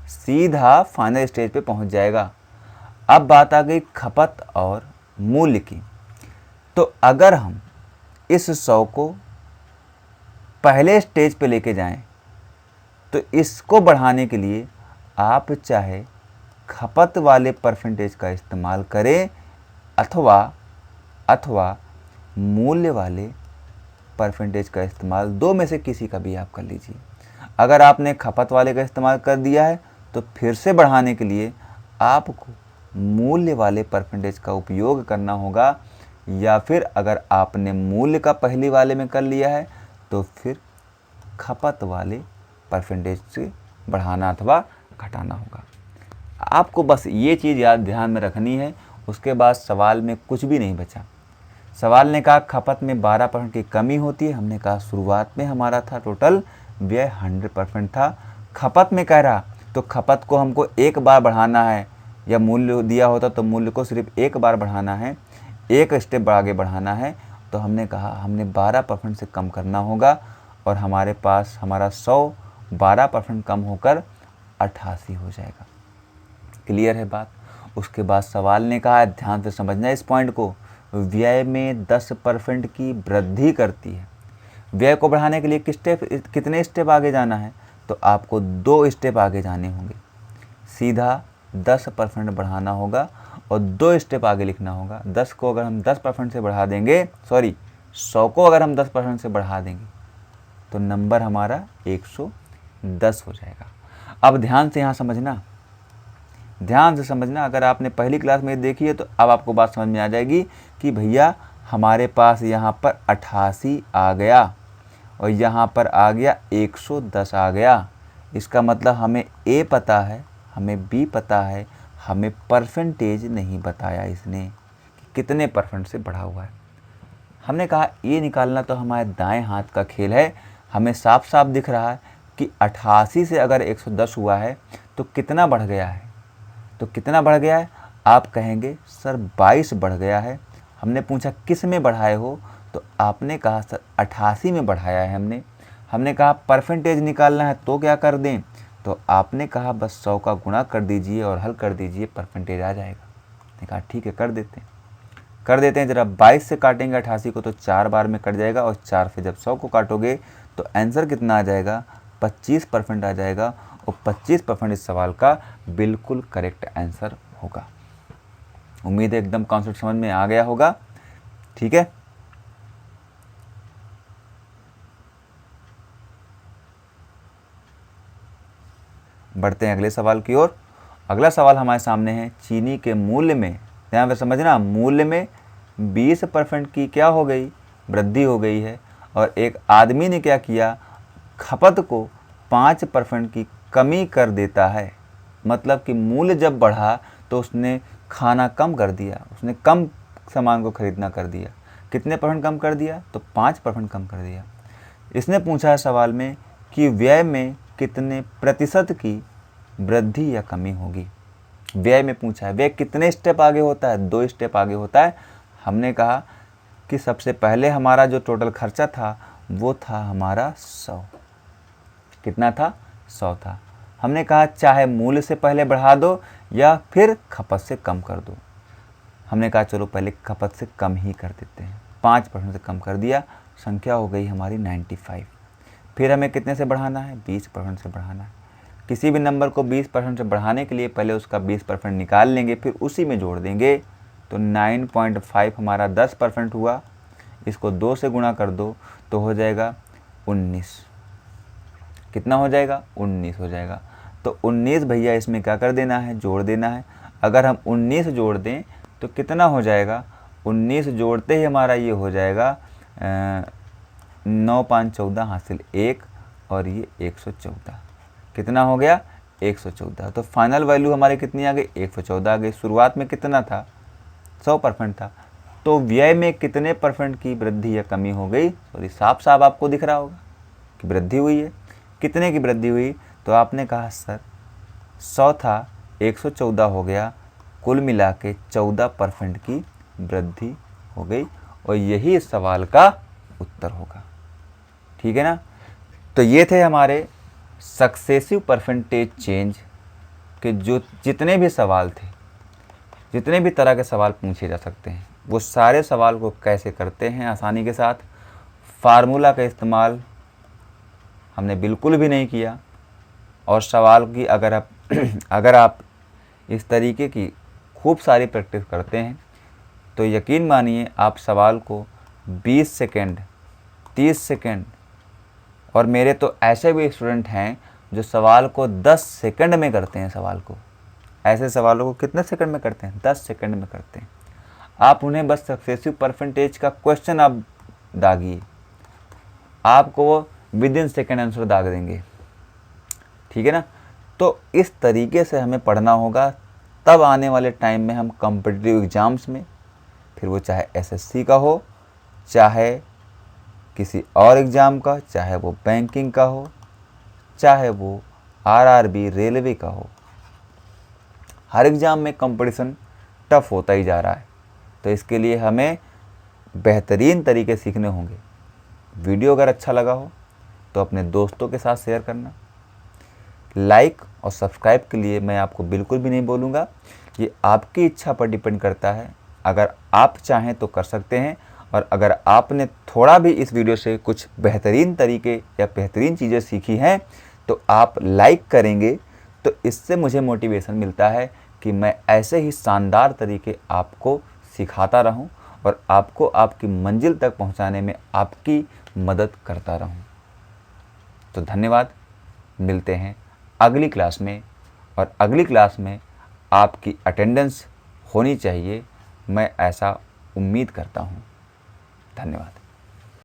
सीधा फाइनल स्टेज पे पहुंच जाएगा। अब बात आ गई खपत और मूल्य की। तो अगर हम इस 100 को पहले स्टेज पे लेके जाएं तो इसको बढ़ाने के लिए आप चाहे खपत वाले % का इस्तेमाल करें अथवा मूल्य वाले % का इस्तेमाल, 2 में से किसी का भी आप कर लीजिए। अगर आपने खपत वाले का इस्तेमाल कर दिया है तो फिर से बढ़ाने के लिए आपको मूल्य वाले % का उपयोग करना होगा, या फिर अगर आपने मूल्य का पहली वाले में कर लिया है तो फिर खपत वाले % से बढ़ाना अथवा घटाना होगा। आपको बस ये चीज़ याद ध्यान में रखनी है। उसके बाद सवाल में कुछ भी नहीं बचा। सवाल ने कहा खपत में 12% की कमी होती है। हमने कहा शुरुआत में हमारा था टोटल व्यय 100% था। खपत में कह रहा तो खपत को हमको एक बार बढ़ाना है, या मूल्य दिया होता तो मूल्य को सिर्फ एक बार बढ़ाना है, एक स्टेप आगे बढ़ाना है। तो हमने कहा हमने 12% से कम करना होगा, और हमारे पास हमारा 100 12% कम होकर 88 हो जाएगा। क्लियर है बात। उसके बाद सवाल ने कहा, ध्यान से समझना इस पॉइंट को, व्यय में 10% की वृद्धि करती है। व्यय को बढ़ाने के लिए कितने स्टेप आगे जाना है? तो आपको 2 स्टेप आगे जाने होंगे। सीधा 10% बढ़ाना होगा और 2 स्टेप आगे लिखना होगा। 10 को अगर हम 10% से बढ़ा देंगे, 100 को अगर हम 10% से बढ़ा देंगे तो नंबर हमारा 110 हो जाएगा। अब ध्यान से यहाँ समझना, ध्यान से समझना। अगर आपने पहली क्लास में देखी है तो अब आपको बात समझ में आ जाएगी कि भैया हमारे पास यहाँ पर 88 आ गया और यहाँ पर आ गया 110 आ गया। इसका मतलब हमें ए पता है, हमें बी पता है, हमें परसेंटेज नहीं बताया इसने कि कितने परसेंट से बढ़ा हुआ है। हमने कहा ये निकालना तो हमारे दाएं हाथ का खेल है। हमें साफ साफ दिख रहा है कि 88 से अगर 110 हुआ है तो कितना बढ़ गया है। तो कितना बढ़ गया है? आप कहेंगे सर 22 बढ़ गया है। हमने पूछा किस में बढ़ाए हो, तो आपने कहा सर 88 में बढ़ाया है हमने कहा परसेंटेज निकालना है तो क्या कर दें, तो आपने कहा बस 100 का गुणा कर दीजिए और हल कर दीजिए, परसेंटेज आ जाएगा। मैंने कहा ठीक है कर देते हैं। जरा 22 से काटेंगे 88 को तो 4 बार में कट जाएगा, और 4 से जब 100 को काटोगे तो आंसर कितना आ जाएगा? 25% आ जाएगा, और 25% इस सवाल का बिल्कुल करेक्ट आंसर होगा। उम्मीद है एकदम कॉन्सेप्ट समझ में आ गया होगा। ठीक है, बढ़ते हैं अगले सवाल की ओर। अगला सवाल हमारे सामने है, चीनी के मूल्य में, ध्यान से समझना, मूल्य में 20% की क्या हो गई? वृद्धि हो गई है। और एक आदमी ने क्या किया? खपत को 5% की कमी कर देता है। मतलब कि मूल्य जब बढ़ा तो उसने खाना कम कर दिया, उसने कम सामान को खरीदना कर दिया। कितने परसेंट कम कर दिया? तो 5% कम कर दिया। इसने पूछा है सवाल में कि व्यय में कितने प्रतिशत की वृद्धि या कमी होगी। व्यय में पूछा है, व्यय कितने स्टेप आगे होता है? 2 स्टेप आगे होता है। हमने कहा कि सबसे पहले हमारा जो टोटल खर्चा था वो था हमारा 100। कितना था? 100 था। हमने कहा चाहे मूल्य से पहले बढ़ा दो या फिर खपत से कम कर दो। हमने कहा चलो पहले खपत से कम ही कर देते हैं। 5% से कम कर दिया, संख्या हो गई हमारी 95। फिर हमें कितने से बढ़ाना है? 20% से बढ़ाना है। किसी भी नंबर को 20% से बढ़ाने के लिए पहले उसका 20% निकाल लेंगे, फिर उसी में जोड़ देंगे। तो 9.5 हमारा 10% हुआ। इसको 2 से गुणा कर दो तो हो जाएगा 19। कितना हो जाएगा? 19 हो जाएगा। तो 19 भैया इसमें क्या कर देना है? जोड़ देना है। अगर हम 19 जोड़ दें तो कितना हो जाएगा? 19 जोड़ते ही हमारा ये हो जाएगा 9 5 14 हासिल 1, और ये 114। कितना हो गया? 114। तो फाइनल वैल्यू हमारी कितनी आ गई? 114 आ गई। शुरुआत में कितना था? 100% था। तो व्यय में कितने परसेंट की वृद्धि या कमी हो गई? सॉरी, साफ साफ आपको दिख रहा होगा कि वृद्धि हुई है। कितने की वृद्धि हुई? तो आपने कहा सर 100 था, 114 हो गया, कुल मिला के 14% की वृद्धि हो गई, और यही इस सवाल का उत्तर होगा। ठीक है ना। तो ये थे हमारे सक्सेसिव परसेंटेज चेंज के जो जितने भी सवाल थे, जितने भी तरह के सवाल पूछे जा सकते हैं, वो सारे सवाल को कैसे करते हैं आसानी के साथ। फार्मूला का इस्तेमाल हमने बिल्कुल भी नहीं किया, और सवाल की अगर आप इस तरीके की खूब सारी प्रैक्टिस करते हैं तो यकीन मानिए आप सवाल को 20 सेकंड, 30 सेकंड, और मेरे तो ऐसे भी स्टूडेंट हैं जो सवाल को 10 सेकंड में करते हैं। सवाल को, ऐसे सवालों को कितने सेकंड में करते हैं? 10 सेकंड में करते हैं। आप उन्हें बस सक्सेसिव परसेंटेज का क्वेश्चन आप दागिए, आपको वो विद इन सेकेंड आंसर दाग देंगे। ठीक है ना। तो इस तरीके से हमें पढ़ना होगा, तब आने वाले टाइम में हम कॉम्पिटिटिव एग्ज़ाम्स में, फिर वो चाहे एसएससी का हो, चाहे किसी और एग्ज़ाम का, चाहे वो बैंकिंग का हो, चाहे वो आरआरबी रेलवे का हो, हर एग्ज़ाम में कंपटीशन टफ होता ही जा रहा है। तो इसके लिए हमें बेहतरीन तरीके सीखने होंगे। वीडियो अगर अच्छा लगा हो तो अपने दोस्तों के साथ शेयर करना। लाइक और सब्सक्राइब के लिए मैं आपको बिल्कुल भी नहीं बोलूँगा, ये आपकी इच्छा पर डिपेंड करता है। अगर आप चाहें तो कर सकते हैं, और अगर आपने थोड़ा भी इस वीडियो से कुछ बेहतरीन तरीके या बेहतरीन चीज़ें सीखी हैं तो आप लाइक करेंगे, तो इससे मुझे मोटिवेशन मिलता है कि मैं ऐसे ही शानदार तरीके आपको सिखाता रहूं और आपको आपकी मंजिल तक पहुंचाने में आपकी मदद करता रहूं। तो धन्यवाद, मिलते हैं अगली क्लास में, और अगली क्लास में आपकी अटेंडेंस होनी चाहिए, मैं ऐसा उम्मीद करता हूं। धन्यवाद।